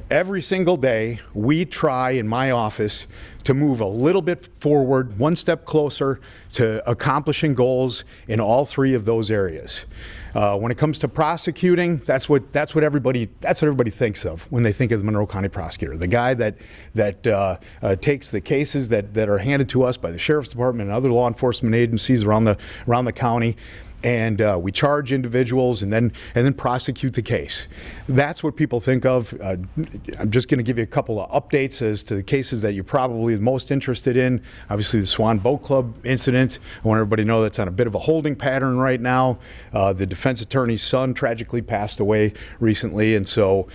Every single day, we try in my office to move a little bit forward, one step closer to accomplishing goals in all 3 of those areas. When it comes to prosecuting, that's what everybody thinks of when they think of the Monroe County prosecutor, the guy that takes the cases that are handed to us by the Sheriff's Department and other law enforcement agencies around the county. And we charge individuals and then prosecute the case. That's what people think of. I'm just going to give you a couple of updates as to the cases that you're probably most interested in. Obviously, the Swan Boat Club incident. I want everybody to know that's on a bit of a holding pattern right now. The defense attorney's son tragically passed away recently, and so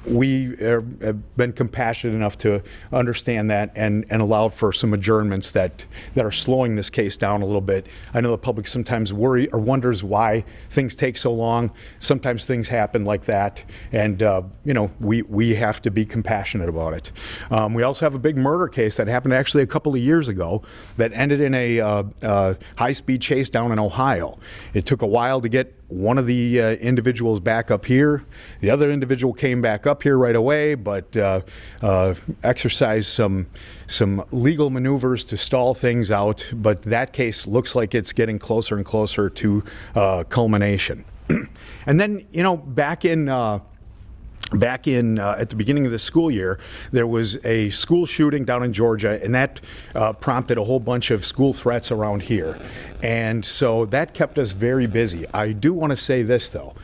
we have been compassionate enough to understand that and allow for some adjournments that are slowing this case down a little bit. I know the public sometimes worry or wonders why things take so long. Sometimes things happen like that, and we have to be compassionate about it. We also have a big murder case that happened actually a couple of years ago that ended in a high-speed chase down in Ohio. It took a while to get one of the individuals back up here. The other individual came back up here right away, but exercised some legal maneuvers to stall things out. But that case looks like it's getting closer and closer to culmination. And then, back in at the beginning of the school year, there was a school shooting down in Georgia, and that prompted a whole bunch of school threats around here. And so that kept us very busy. I do want to say this, though.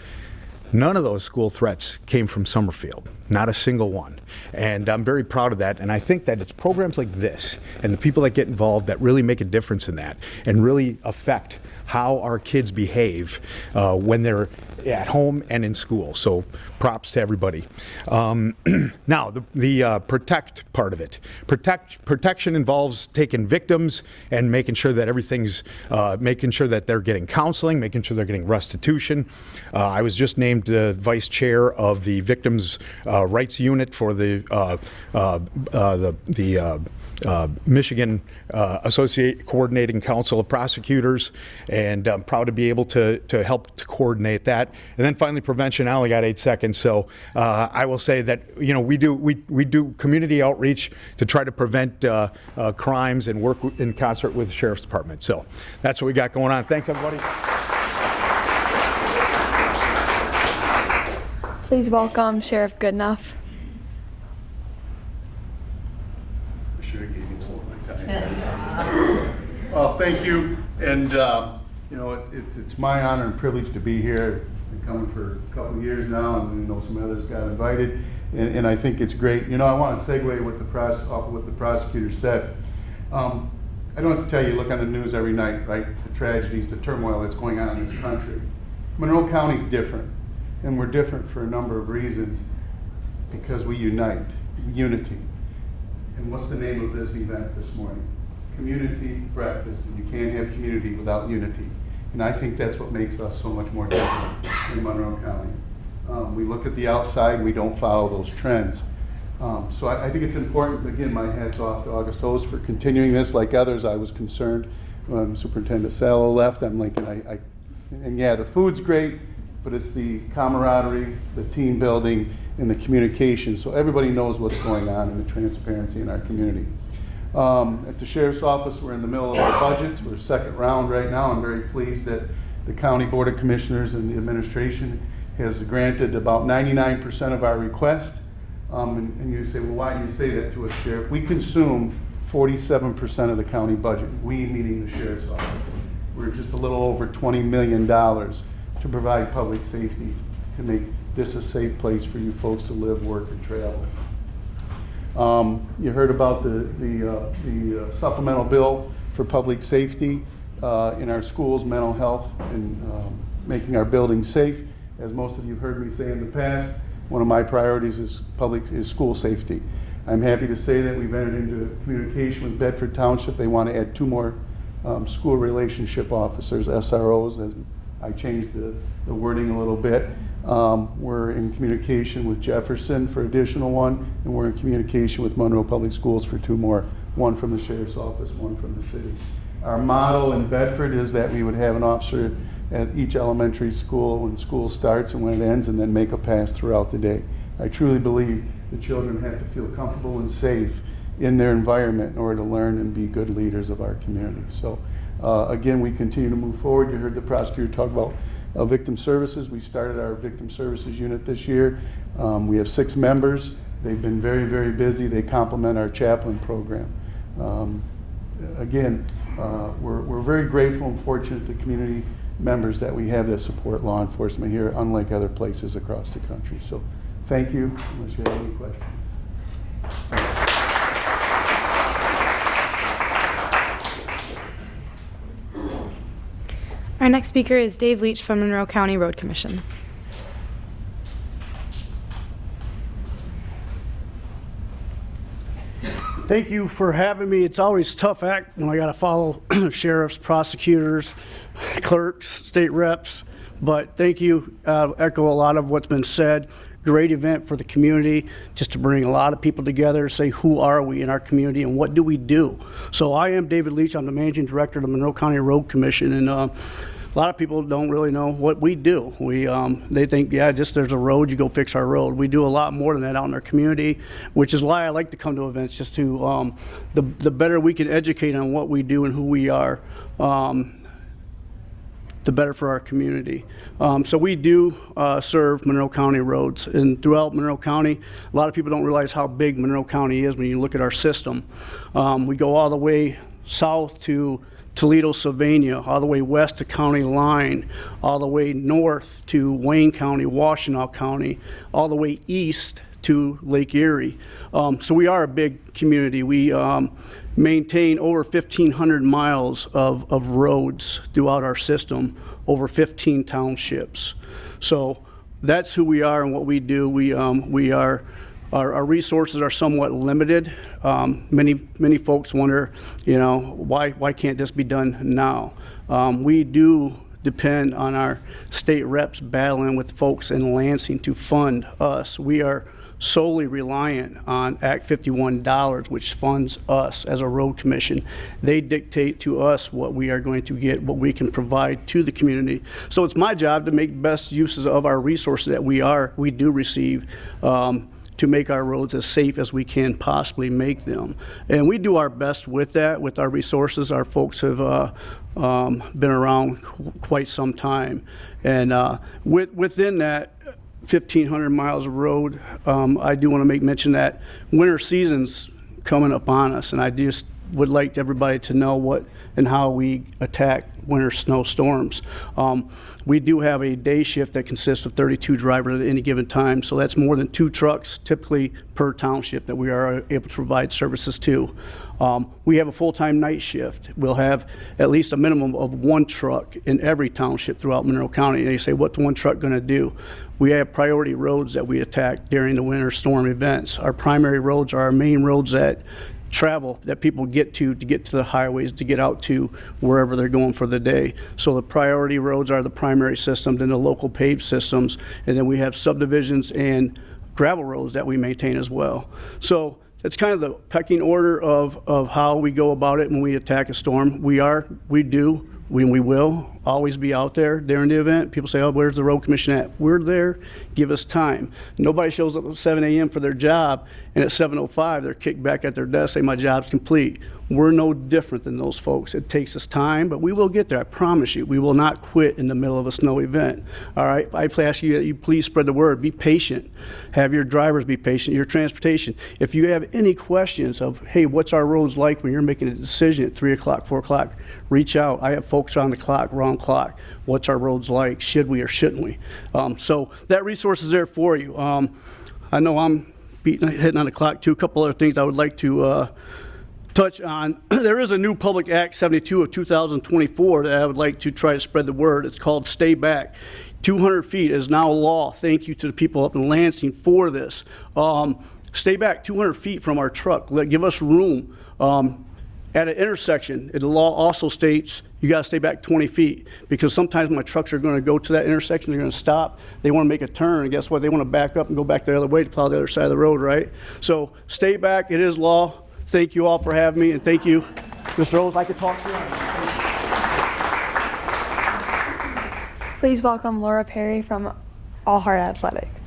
None of those school threats came from Summerfield, not a single one. And I'm very proud of that. And I think that it's programs like this and the people that get involved that really make a difference in that and really affect how our kids behave when they're at home and in school. So props to everybody. Now, the protect part of it. Protection involves taking victims and making sure that everything's, making sure that they're getting counseling, making sure they're getting restitution. I was just named vice chair of the Victims' Rights Unit for the Michigan Coordinating Council of Prosecutors, and I'm proud to be able to help to coordinate that. And then finally, prevention. I only got 8 seconds, so I will say that we do community outreach to try to prevent crimes and work in concert with the Sheriff's Department. So that's what we got going on. Thanks, everybody. Please welcome Sheriff Goodenough. Thank you, and it's my honor and privilege to be here. I've been coming for a couple of years now, and I know some others got invited, and I think it's great. I want to segue off of what the prosecutor said. I don't have to tell you, look on the news every night, right? The tragedies, the turmoil that's going on in this country. Monroe County's different, and we're different for a number of reasons, because we unite, unity. And what's the name of this event this morning? Community breakfast, and you can't have community without unity. And I think that's what makes us so much more different in Monroe County. We look at the outside and we don't follow those trends. So I think it's important, again, my hat's off to August Ost for continuing this. Like others, I was concerned when Superintendent Salo left. I'm like, and yeah, the food's great, but it's the camaraderie, the team building, and the communication, so everybody knows what's going on and the transparency in our community. At the Sheriff's Office, we're in the middle of our budgets. We're second round right now. I'm very pleased that the County Board of Commissioners and the administration has granted about 99% of our request. And you say, well, why do you say that to us, Sheriff? We consume 47% of the county budget, we meaning the Sheriff's Office. We're just a little over $20 million to provide public safety, to make this a safe place for you folks to live, work, and travel. You heard about the supplemental bill for public safety in our schools, mental health, and making our buildings safe. As most of you have heard me say in the past, one of my priorities is school safety. I'm happy to say that we've entered into communication with Bedford Township. They want to add 2 more school relationship officers, SROs, as I changed the wording a little bit. We're in communication with Jefferson for additional 1, and we're in communication with Monroe Public Schools for 2 more one from the sheriff's office, one from the city. Our model in Bedford is that we would have an officer at each elementary school when school starts and when it ends, and then make a pass throughout the day. I truly believe the children have to feel comfortable and safe in their environment in order to learn and be good leaders of our community. So again, we continue to move forward. You heard the prosecutor talk about victim services. We started our victim services unit this year. We have 6 members. They've been very, very busy. They complement our chaplain program. Again, we're very grateful and fortunate to community members that we have that support law enforcement here, unlike other places across the country. So thank you, unless you have any questions. Our next speaker is Dave Leach from Monroe County Road Commission. Thank you for having me. It's always a tough act when I got to follow sheriffs, prosecutors, clerks, state reps, but thank you. Echo a lot of what's been said. Great event for the community, just to bring a lot of people together, say who are we in our community and what do we do. So I am David Leach. I'm the managing director of the Monroe County Road Commission, and a lot of people don't really know what we do. They think, yeah, just there's a road, you go fix our road. We do a lot more than that out in our community, which is why I like to come to events, just to, the better we can educate on what we do and who we are, the better for our community. So we do serve Monroe County roads, and throughout Monroe County, a lot of people don't realize how big Monroe County is when you look at our system. We go all the way south to Toledo, Sylvania, all the way west to County Line, all the way north to Wayne County, Washtenaw County, all the way east to Lake Erie. So we are a big community. We maintain over 1,500 miles of roads throughout our system, over 15 townships. So that's who we are and what we do. Our resources are somewhat limited. Many folks wonder, why can't this be done now? We do depend on our state reps battling with folks in Lansing to fund us. We are solely reliant on Act 51 dollars, which funds us as a road commission. They dictate to us what we are going to get, what we can provide to the community. So it's my job to make best uses of our resources that we do receive, to make our roads as safe as we can possibly make them. And we do our best with that, with our resources. Our folks have been around quite some time. And within that 1,500 miles of road, I do want to make mention that winter season's coming upon us, and I just would like everybody to know what and how we attack winter snowstorms. We do have a day shift that consists of 32 drivers at any given time, so that's more than 2 trucks typically per township that we are able to provide services to. We have a full-time night shift. We'll have at least a minimum of 1 truck in every township throughout Monroe County. And you say, what's 1 truck going to do? We have priority roads that we attack during the winter storm events. Our primary roads are our main roads that travel, that people get to the highways, to get out to wherever they're going for the day. So the priority roads are the primary system, then the local paved systems, and then we have subdivisions and gravel roads that we maintain as well. So that's kind of the pecking order of how we go about it when we attack a storm. We will always be out there during the event. People say, oh, where's the road commission at? We're there. Give us time. Nobody shows up at 7 a.m. for their job, and at 7:05 they're kicked back at their desk, say my job's complete. We're no different than those folks. It takes us time, but we will get there. I promise you. We will not quit in the middle of a snow event. All right? I ask you that you please spread the word. Be patient. Have your drivers be patient, your transportation. If you have any questions of, hey, what's our roads like when you're making a decision at 3 o'clock, 4 o'clock, reach out. I have folks on the clock, wrong clock. What's our roads like? Should we or shouldn't we? So that resource is there for you. I know I'm hitting on the clock too. A couple other things I would like to touch on. There is a new Public Act 72 of 2024 that I would like to try to spread the word. It's called Stay Back. 200 feet is now law. Thank you to the people up in Lansing for this. Stay back 200 feet from our truck. Give us room. At an intersection, the law also states you got to stay back 20 feet, because sometimes my trucks are going to go to that intersection, they're going to stop, they want to make a turn, and guess what? They want to back up and go back the other way to plow the other side of the road, right? So stay back, it is law. Thank you all for having me, and thank you, Mr. Rose. I could talk to you. Please welcome Laura Perry from All Heart Athletics.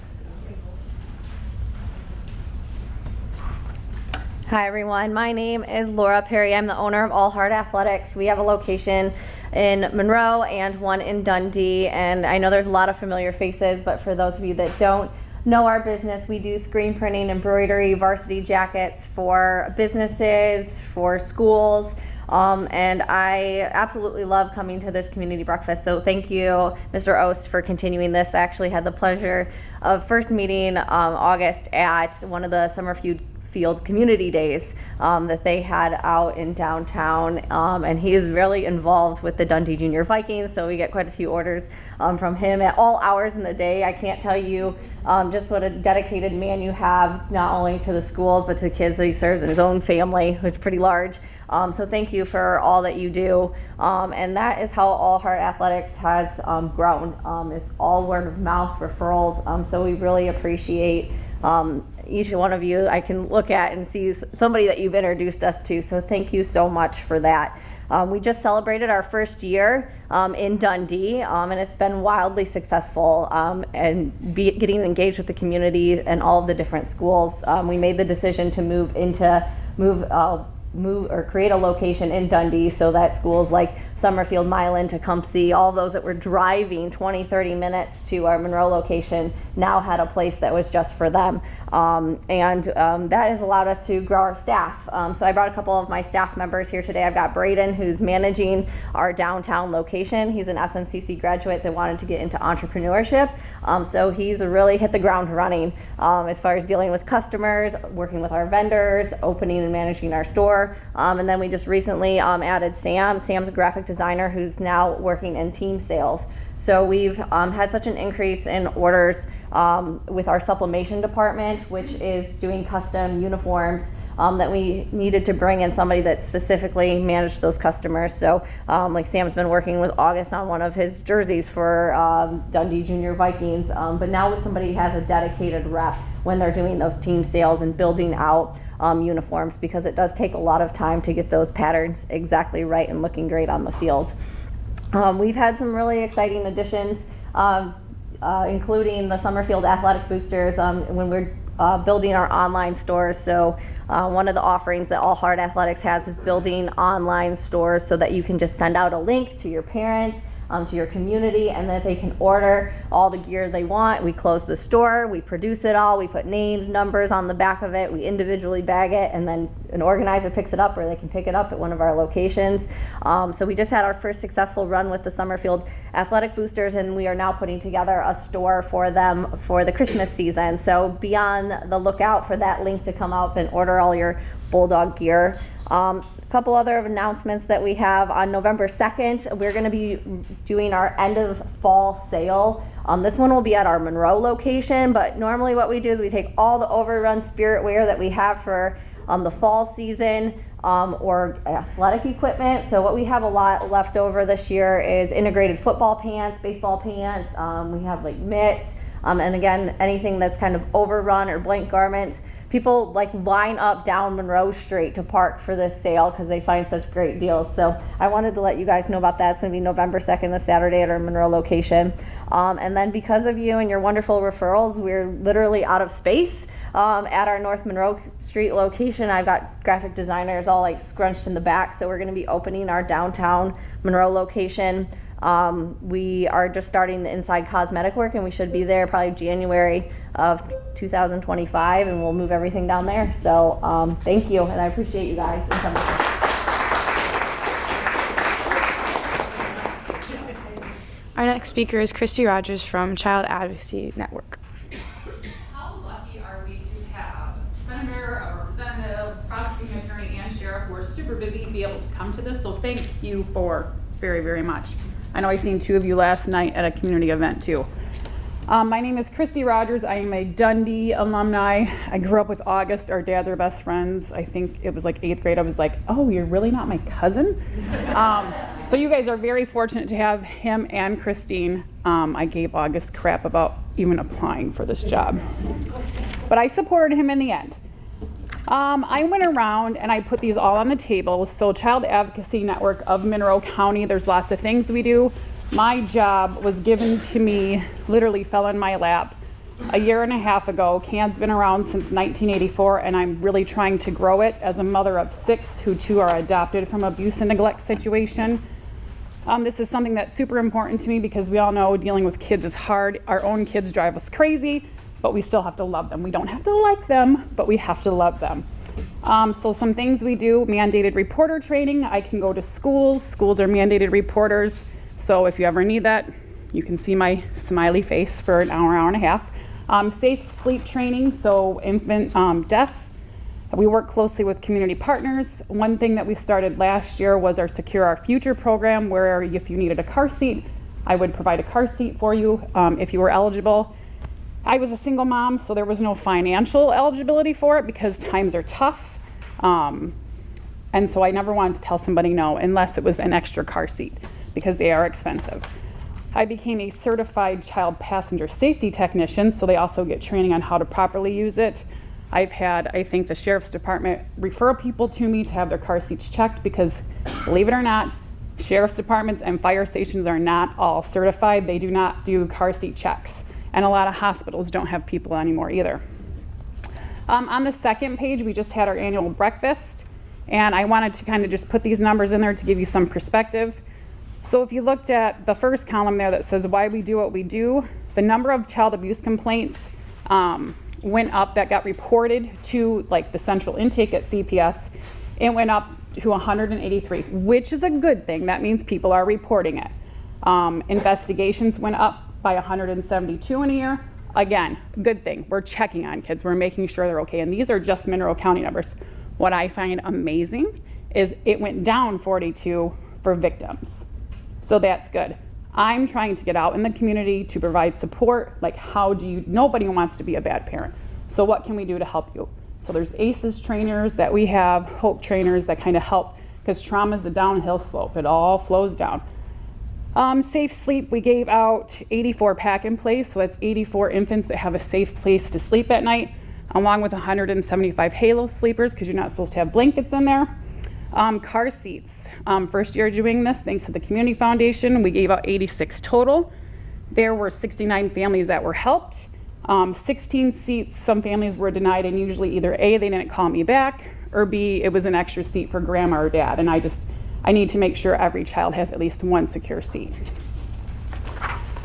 Hi everyone, my name is Laura Perry. I'm the owner of All Heart Athletics. We have a location in Monroe and one in Dundy, and I know there's a lot of familiar faces, but for those of you that don't know our business, we do screen printing, embroidery, varsity jackets for businesses, for schools, and I absolutely love coming to this community breakfast. So thank you, Mr. Ost, for continuing this. I actually had the pleasure of first meeting August at one of the Summerfield Community Days that they had out in downtown, and he is really involved with the Dundy Junior Vikings, so we get quite a few orders from him at all hours in the day. I can't tell you just what a dedicated man you have, not only to the schools but to the kids that he serves in his own family, who's pretty large. So thank you for all that you do, and that is how All Heart Athletics has grown. It's all word of mouth referrals, so we really appreciate each one of you. I can look at and see somebody that you've introduced us to, so thank you so much for that. We just celebrated our first year in Dundy, and it's been wildly successful, and getting engaged with the community and all of the different schools. We made the decision to create a location in Dundy so that schools like Summerfield, Milan, Tecumseh, all those that were driving 20, 30 minutes to our Monroe location now had a place that was just for them. That has allowed us to grow our staff. So I brought a couple of my staff members here today. I've got Braden, who's managing our downtown location. He's an SMCC graduate that wanted to get into entrepreneurship. So he's really hit the ground running as far as dealing with customers, working with our vendors, opening and managing our store. And then we just recently added Sam. Sam's a graphic designer who's now working in team sales. So we've had such an increase in orders with our sublimation department, which is doing custom uniforms, that we needed to bring in somebody that specifically managed those customers. So like Sam's been working with August on one of his jerseys for Dundee Junior Vikings, but now with somebody who has a dedicated rep when they're doing those team sales and building out uniforms, because it does take a lot of time to get those patterns exactly right and looking great on the field. We've had some really exciting additions, including the Summerfield Athletic Boosters when we're building our online stores. So one of the offerings that All Heart Athletics has is building online stores so that you can just send out a link to your parents, to your community, and that they can order all the gear they want. We close the store, we produce it all, we put names, numbers on the back of it, we individually bag it, and then an organizer picks it up, or they can pick it up at one of our locations. So we just had our first successful run with the Summerfield Athletic Boosters, and we are now putting together a store for them for the Christmas season. So be on the lookout for that link to come out and order all your Bulldog gear. A couple other announcements that we have. On November 2nd, we're going to be doing our end of fall sale. This one will be at our Monroe location, but normally what we do is we take all the overrun spirit wear that we have for the fall season, or athletic equipment. So what we have a lot left over this year is integrated football pants, baseball pants. We have like mitts, and again, anything that's kind of overrun or blank garments. People like line up down Monroe Street to park for this sale because they find such great deals. So I wanted to let you guys know about that. It's going to be November 2nd, this Saturday at our Monroe location. And then because of you and your wonderful referrals, we're literally out of space at our North Monroe Street location. I've got graphic designers all like scrunched in the back. So we're going to be opening our downtown Monroe location. We are just starting the inside cosmetic work, and we should be there probably January of 2025, and we'll move everything down there. So thank you, and I appreciate you guys. Our next speaker is Christy Rogers from Child Advocacy Network. How lucky are we to have a senator, a representative, prosecuting attorney, and sheriff who are super busy to be able to come to this? So thank you for very, very much. I know I seen two of you last night at a community event too. My name is Christy Rogers. I am a Dundy alumni. I grew up with August. Our dads are best friends. I think it was like 8th grade. I was like, oh, you're really not my cousin? So you guys are very fortunate to have him and Christine. I gave August crap about even applying for this job, but I supported him in the end. I went around and I put these all on the table. So Child Advocacy Network of Monroe County, there's lots of things we do. My job was given to me, literally fell in my lap a year and a half ago. CAN's been around since 1984, and I'm really trying to grow it as a mother of 6 who 2 are adopted from abuse and neglect situation. This is something that's super important to me because we all know dealing with kids is hard. Our own kids drive us crazy, but we still have to love them. We don't have to like them, but we have to love them. So some things we do, mandated reporter training. I can go to schools. Schools are mandated reporters. So if you ever need that, you can see my smiley face for an hour, hour and a half. Safe sleep training, so infant death. We work closely with community partners. One thing that we started last year was our Secure Our Future program, where if you needed a car seat, I would provide a car seat for you if you were eligible. I was a single mom, so there was no financial eligibility for it because times are tough. And so I never wanted to tell somebody no unless it was an extra car seat because they are expensive. I became a certified child passenger safety technician, so they also get training on how to properly use it. I've had, I think, the Sheriff's Department refer people to me to have their car seats checked because, believe it or not, Sheriff's Departments and fire stations are not all certified. They do not do car seat checks. And a lot of hospitals don't have people anymore either. On the second page, we just had our annual breakfast, and I wanted to kind of just put these numbers in there to give you some perspective. So if you looked at the first column there that says why we do what we do, the number of child abuse complaints went up that got reported to like the central intake at CPS. It went up to 183, which is a good thing. That means people are reporting it. Investigations went up by 172 in a year. Again, good thing. We're checking on kids. We're making sure they're okay. And these are just Monroe County numbers. What I find amazing is it went down 42 for victims. So that's good. I'm trying to get out in the community to provide support. Like nobody wants to be a bad parent. So what can we do to help you? So there's ACEs trainers that we have, HOPE trainers that kind of help because trauma is a downhill slope. It all flows down. Safe sleep, we gave out 84 pack and plays, so that's 84 infants that have a safe place to sleep at night, along with 175 Halo sleepers because you're not supposed to have blankets in there. Car seats, first year doing this, thanks to the Community Foundation, we gave out 86 total. There were 69 families that were helped. 16 seats, some families were denied, and usually either A, they didn't call me back, or B, it was an extra seat for grandma or dad, and I need to make sure every child has at least one secure seat.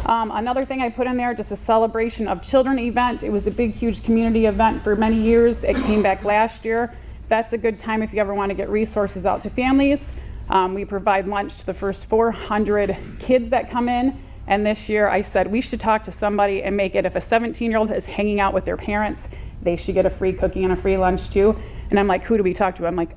Another thing I put in there, just a celebration of children event. It was a big, huge community event for many years. It came back last year. That's a good time if you ever want to get resources out to families. We provide lunch to the first 400 kids that come in. And this year I said we should talk to somebody and make it if a 17-year-old is hanging out with their parents, they should get a free cookie and a free lunch too. And I'm like, who do we talk to? I'm like,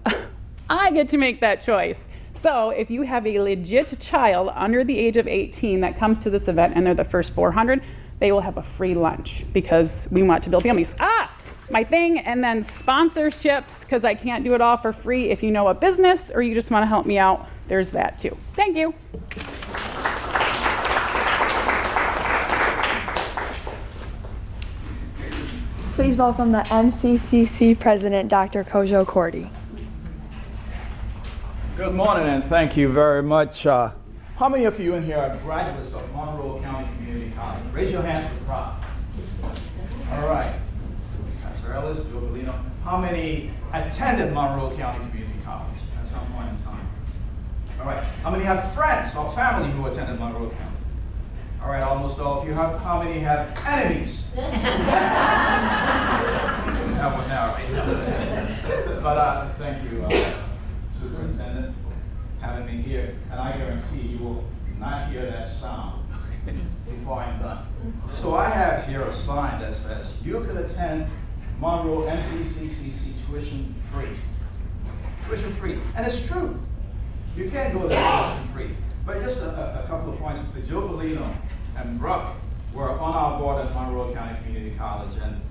I get to make that choice. So if you have a legit child under the age of 18 that comes to this event and they're the first 400, they will have a free lunch because we want to build families. My thing, and then sponsorships, because I can't do it all for free. If you know a business or you just want to help me out, there's that too. Thank you. Please welcome the MCCC President, Dr. Kojo Kordi. Good morning and thank you very much. How many of you in here are graduates of Monroe County Community College? Raise your hands for proud. All right. Pastor Ellis, Joe Bino. How many attended Monroe County Community College at some point in time? All right. How many have friends or family who attended Monroe County? All right, almost all of you. How many have enemies? That one now, right? But thank you, Superintendent, for having me here. And I guarantee you will not hear that sound before I'm done. So I have here a sign that says, you could attend Monroe MCCCC tuition free. Tuition free. And it's true. You can go there tuition free. But just a couple of points. Joe Bino and Brooke were on our board at Monroe County Community College. And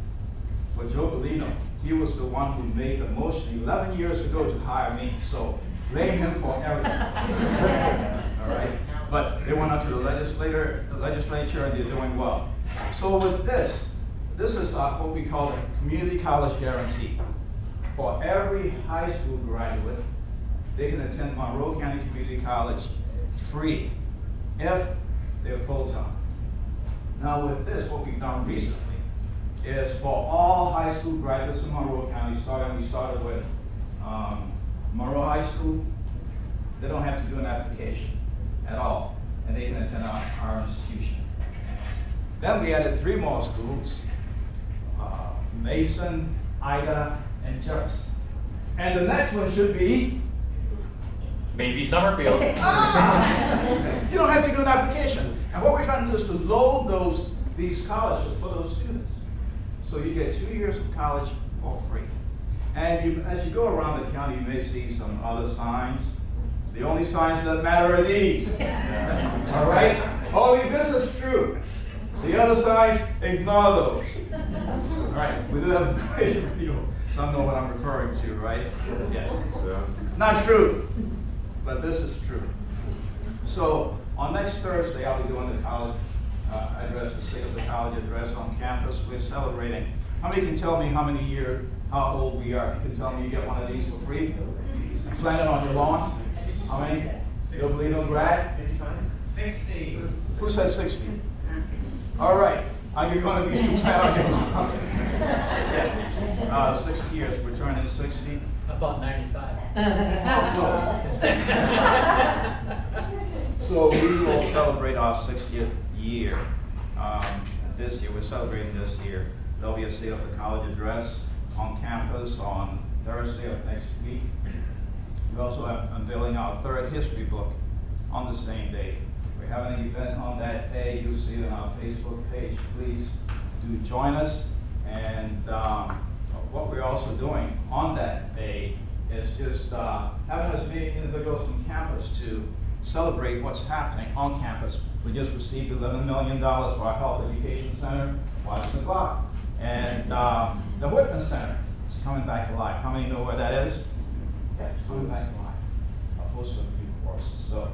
for Joe Bino, he was the one who made the motion 11 years ago to hire me. So blame him for everything. All right? But they went up to the legislature, and they're doing well. So with this is what we call a community college guarantee. for every high school graduate, they can attend Monroe County Community College free if they're full-time. Now with this, what we've done recently is for all high school graduates in Monroe County, we started with Monroe High School. They don't have to do an application at all, and they can attend our institution. Then we added 3 more schools, Mason, Ida, and Jefferson. And the next one should be? Maybe Summerfield. You don't have to do an application. And what we're trying to do is to load these scholarships for those students. So you get 2 years of college for free. And as you go around the county, you may see some other signs. The only signs that matter are these. All right? Only this is true. The other signs, ignore those. All right, we do have information for you. Some know what I'm referring to, right? Yeah. Not true, but this is true. So on next Thursday, I'll be doing the college address, the state of the college address on campus. We're celebrating. How many can tell me how old we are? If you can tell me you get one of these for free. Plant it on your lawn. How many? You'll believe no grad? 60. Who said 60? All right, I'll give you one of these to plant on your lawn. Yeah. 60 years, we're turning 60. About 95. So we will celebrate our 60th year. This year, we're celebrating this year. There'll be a state of the college address on campus on Thursday of next week. We also have unveiling our 3rd history book on the same day. We're having an event on that day. You'll see it on our Facebook page. Please do join us. And what we're also doing on that day is just having us meet individuals from campus to celebrate what's happening on campus. We just received $11 million for our health education center, watch the clock. And the Whitman Center is coming back alive. How many know where that is? Yeah, it's coming back alive. A host of new courses. So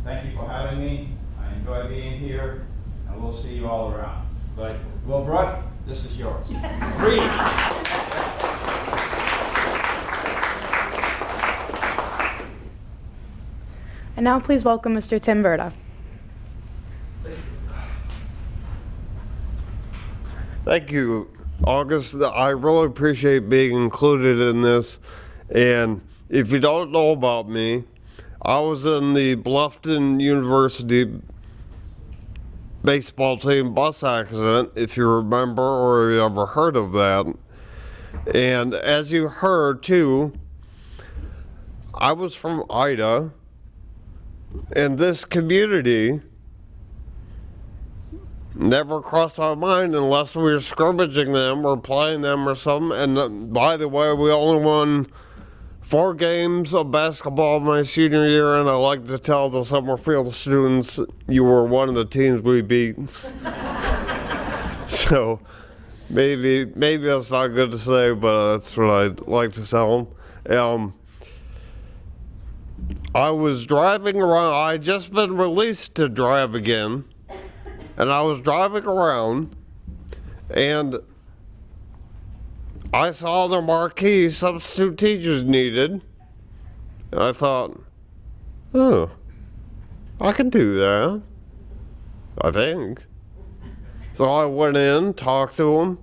thank you for having me. I enjoy being here, and we'll see you all around. But, well, Brooke, this is yours. Free. And now please welcome Mr. Tim Berta. Thank you, August. I really appreciate being included in this. And if you don't know about me, I was in the Bluffton University baseball team bus accident, if you remember or you ever heard of that. And as you heard too, I was from Ida, and this community never crossed my mind unless we were scrimmaging them or playing them or something. And by the way, we only won 4 games of basketball my senior year, and I like to tell the Summerfield students, you were one of the teams we beat. So maybe that's not good to say, but that's what I like to tell them. I was driving around. I had just been released to drive again, and I was driving around, and I saw the marquee substitute teachers needed, and I thought, oh, I can do that, I think. So I went in, talked to them,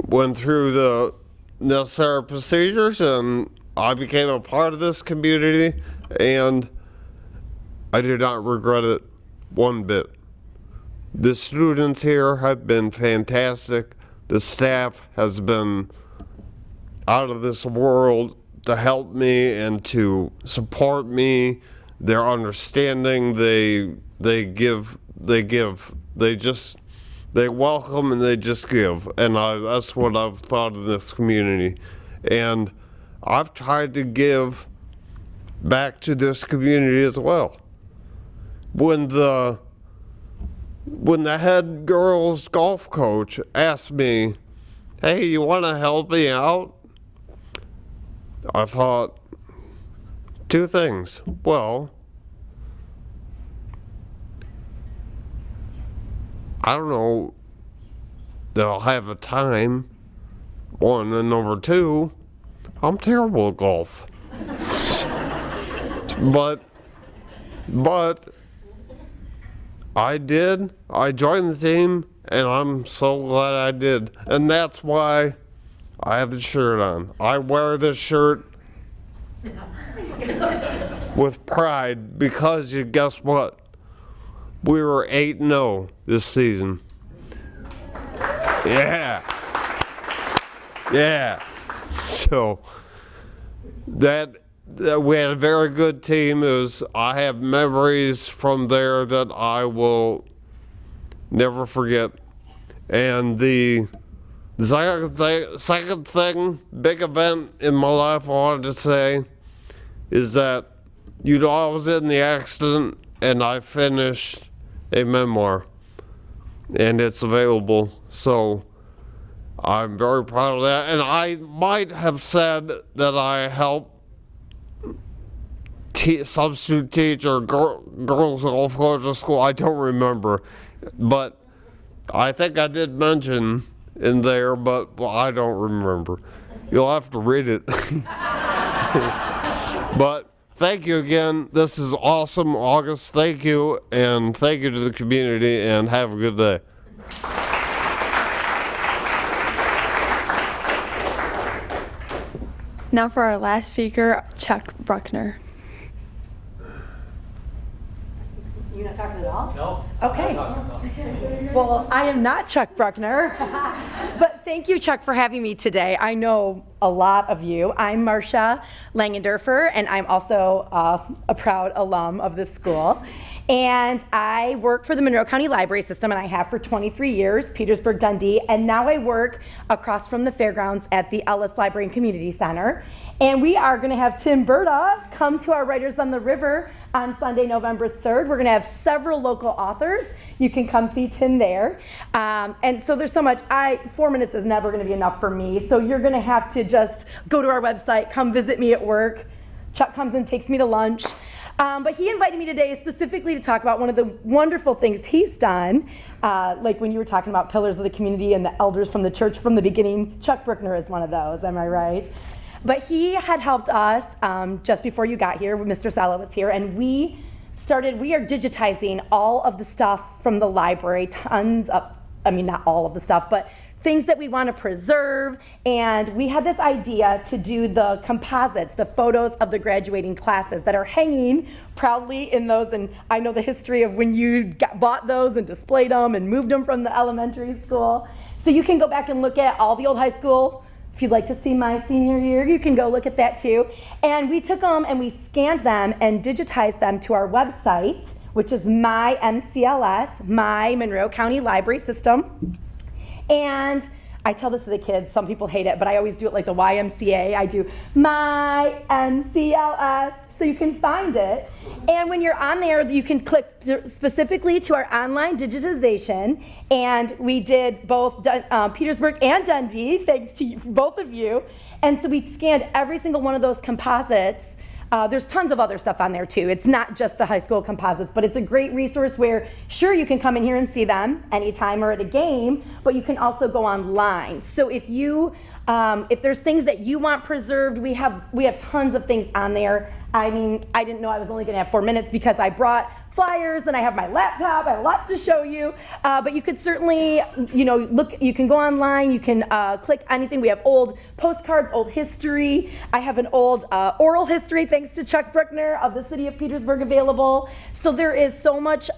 went through the necessary procedures, and I became a part of this community, and I do not regret it one bit. The students here have been fantastic. The staff has been out of this world to help me and to support me. Their understanding, they welcome and they just give. And that's what I've thought of this community. And I've tried to give back to this community as well. When the head girls golf coach asked me, hey, you want to help me out? I thought 2 things. Well, I don't know that I'll have a time, one. And number two, I'm terrible at golf. But I joined the team, and I'm so glad I did. And that's why I have the shirt on. I wear this shirt with pride because guess what? We were 8-0 this season. Yeah. So that we had a very good team. I have memories from there that I will never forget. And the second thing, big event in my life I wanted to say is that, I was in the accident and I finished a memoir and it's available. So I'm very proud of that. And I might have said that I helped substitute teacher, girls golf coach at school. I don't remember. But I think I did mention in there, but I don't remember. You'll have to read it. But thank you again. This is awesome, August. Thank you, and thank you to the community, and have a good day. Now for our last speaker, Chuck Bruckner. You're not talking at all? No. Okay. Well, I am not Chuck Bruckner, but thank you, Chuck, for having me today. I know a lot of you. I'm Marcia Langendorfer, and I'm also a proud alum of this school. And I work for the Monroe County Library System, and I have for 23 years, Petersburg, Dundy, and now I work across from the fairgrounds at the Ellis Library and Community Center. And we are going to have Tim Berta come to our Writers on the River on Sunday, November 3rd. We're going to have several local authors. You can come see Tim there. And so there's so much. 4 minutes is never going to be enough for me. So you're going to have to just go to our website, come visit me at work. Chuck comes and takes me to lunch. But he invited me today specifically to talk about one of the wonderful things he's done. Like when you were talking about pillars of the community and the elders from the church from the beginning, Chuck Bruckner is one of those, am I right? But he had helped us just before you got here, when Mr. Salo was here, and we are digitizing all of the stuff from the library, not all of the stuff, but things that we want to preserve. And we had this idea to do the composites, the photos of the graduating classes that are hanging proudly in those. And I know the history of when you bought those and displayed them and moved them from the elementary school. So you can go back and look at all the old high school. If you'd like to see my senior year, you can go look at that too. And we took them and we scanned them and digitized them to our website, which is my MCLS, my Monroe County Library System. And I tell this to the kids, some people hate it, but I always do it like the YMCA. I do my MCLS, so you can find it. And when you're on there, you can click specifically to our online digitization. And we did both Petersburg and Dundy, thanks to both of you. And so we scanned every single one of those composites. There's tons of other stuff on there too. It's not just the high school composites, but it's a great resource where, sure, you can come in here and see them anytime or at a game, but you can also go online. So if there's things that you want preserved, we have tons of things on there. I mean, I didn't know I was only going to have 4 minutes because I brought flyers and I have my laptop. I have lots to show you, but you could certainly, look. You can go online. You can click anything. We have old postcards, old history. I have an old oral history, thanks to Chuck Bruckner, of the city of Petersburg available. So there is so much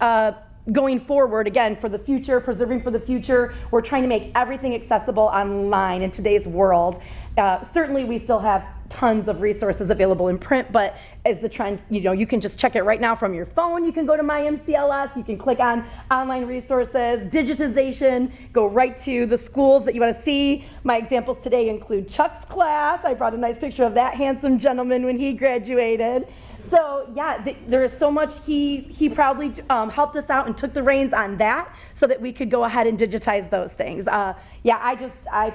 going forward, again, for the future, preserving for the future. We're trying to make everything accessible online in today's world. Certainly, we still have tons of resources available in print, but as the trend, you can just check it right now from your phone. You can go to my MCLS, you can click on online resources, digitization, go right to the schools that you want to see. My examples today include Chuck's class. I brought a nice picture of that handsome gentleman when he graduated. So yeah, there is so much. He proudly helped us out and took the reins on that so that we could go ahead and digitize those things. I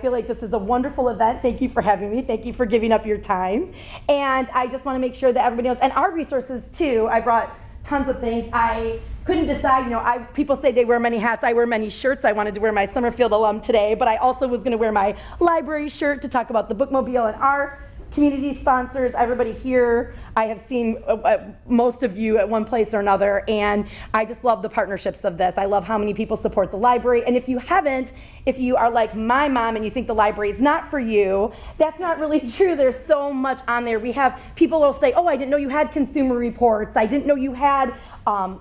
feel like this is a wonderful event. Thank you for having me. Thank you for giving up your time. And I just want to make sure that everybody knows, and our resources too. I brought tons of things. I couldn't decide, people say they wear many hats, I wear many shirts. I wanted to wear my Summerfield alum today, but I also was gonna wear my library shirt to talk about the bookmobile and our community sponsors, everybody here. I have seen most of you at one place or another, and I just love the partnerships of this. I love how many people support the library, and if you haven't, if you are like my mom and you think the library is not for you, that's not really true. There's so much on there. We have people will say, oh, I didn't know you had consumer reports. I didn't know you had,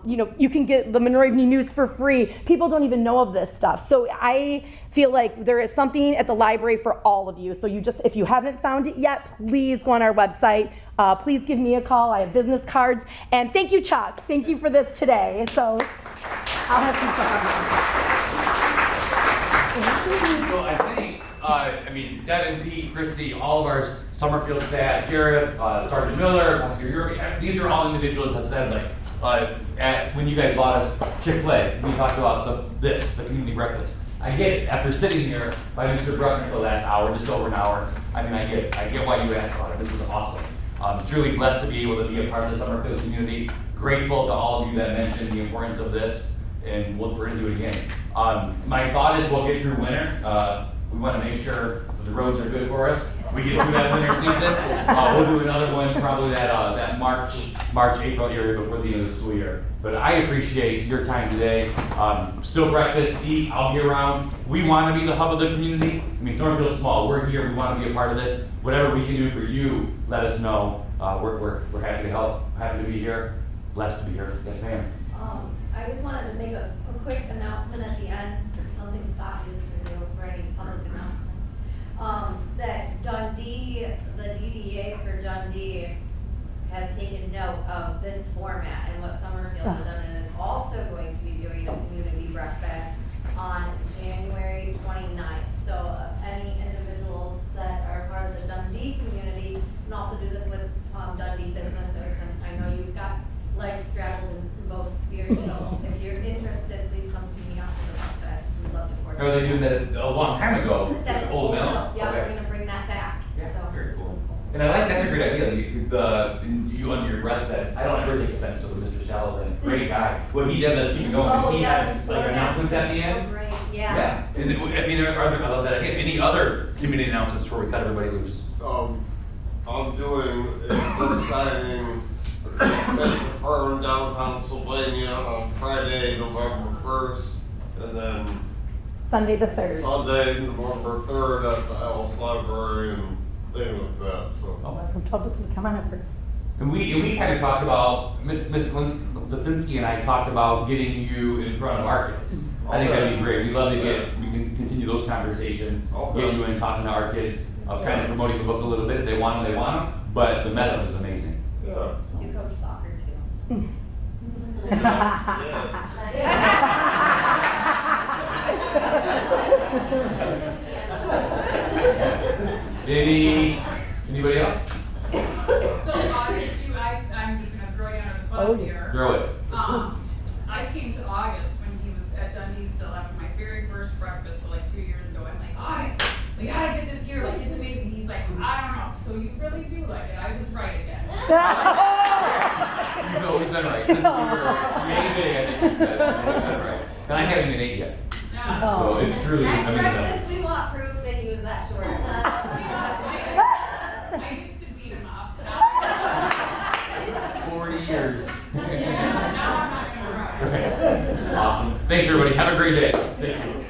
you can get the Monroe Evening News for free. People don't even know of this stuff. So I feel like there is something at the library for all of you. So if you haven't found it yet, please go on our website. Please give me a call. I have business cards. And thank you, Chuck. Thank you for this today. So I'll have some So I think, Devin, Pete, Christy, all of our Summerfield staff, Sheriff, Sergeant Miller, Pastor Yuri, these are all individuals that said, when you guys bought us Chick-fil-A, we talked about the community breakfast. I get it. After sitting here by Mr. Bruckner for the last hour, just over an hour, I get it. I get why you asked about it. This is awesome. Truly blessed to be able to be a part of the Summerfield community. Grateful to all of you that mentioned the importance of this, and we're going to do it again. My thought is we'll get through winter. We want to make sure the roads are good for us. We get through that winter season. We'll do another one probably that March, April area before the end of the school year. But I appreciate your time today. Still breakfast, eat, I'll be around. We want to be the hub of the community. Summerfield's small. We're here. We want to be a part of this. Whatever we can do for you, let us know. We're happy to help. Happy to be here. Blessed to be here. Yes, ma'am. I just wanted to make a quick announcement at the end. Something Scott is going to do for any public announcements. That Dundy, the DDA for Dundy, has taken note of this format and what Summerfield has done, and is also going to be doing a community breakfast on January 29th. So any individuals that are part of the Dundee community can also do this with Dundee businesses. And I know you've got legs straddled in both spheres, so if you're interested, please come see me after the breakfast. We'd love to coordinate. Are they doing that a long time ago? It's at Old Mill? Yeah, Okay. we're going to bring that back. Yeah, so. very cool. And that's a great idea. You under your breath said, I don't ever take offense to Mr. Salo, then great guy. What he did, let's keep it going. Oh, He yeah, has this announcements at the end. Great, yeah. And are there any other community announcements before we cut everybody loose? I'm doing a book signing at the firm downtown Sylvania on Friday, November 1st, and then Sunday the 3rd. Sunday, November 3rd at the Ellis Library and things like that. So. From 12 to 3, come on up here. And we kind of talked about, Ms. Lisinski and I talked about getting you in front of our kids. I think that'd be great. We can continue those conversations, get you in talking to our kids, kind of promoting the book a little bit. If they want them, but the message is amazing. Yeah. You coach soccer too. Anybody else? So August, I'm just gonna throw you under the bus here. Throw it. I came to August when he was at Dundee still after my very first breakfast, so 2 years ago. I'm like, August, we gotta get this here, it's amazing. He's like, I don't know, so you really do like it. I was right again. You've always been right. Since we were maybe, I think you said. You've been right. And I haven't even ate yet. So it's truly, Next breakfast, we want proof that he was that short. I used to beat him up. 40 years. Now I'm not gonna try. Awesome. Thanks, everybody. Have a great day. Thank you.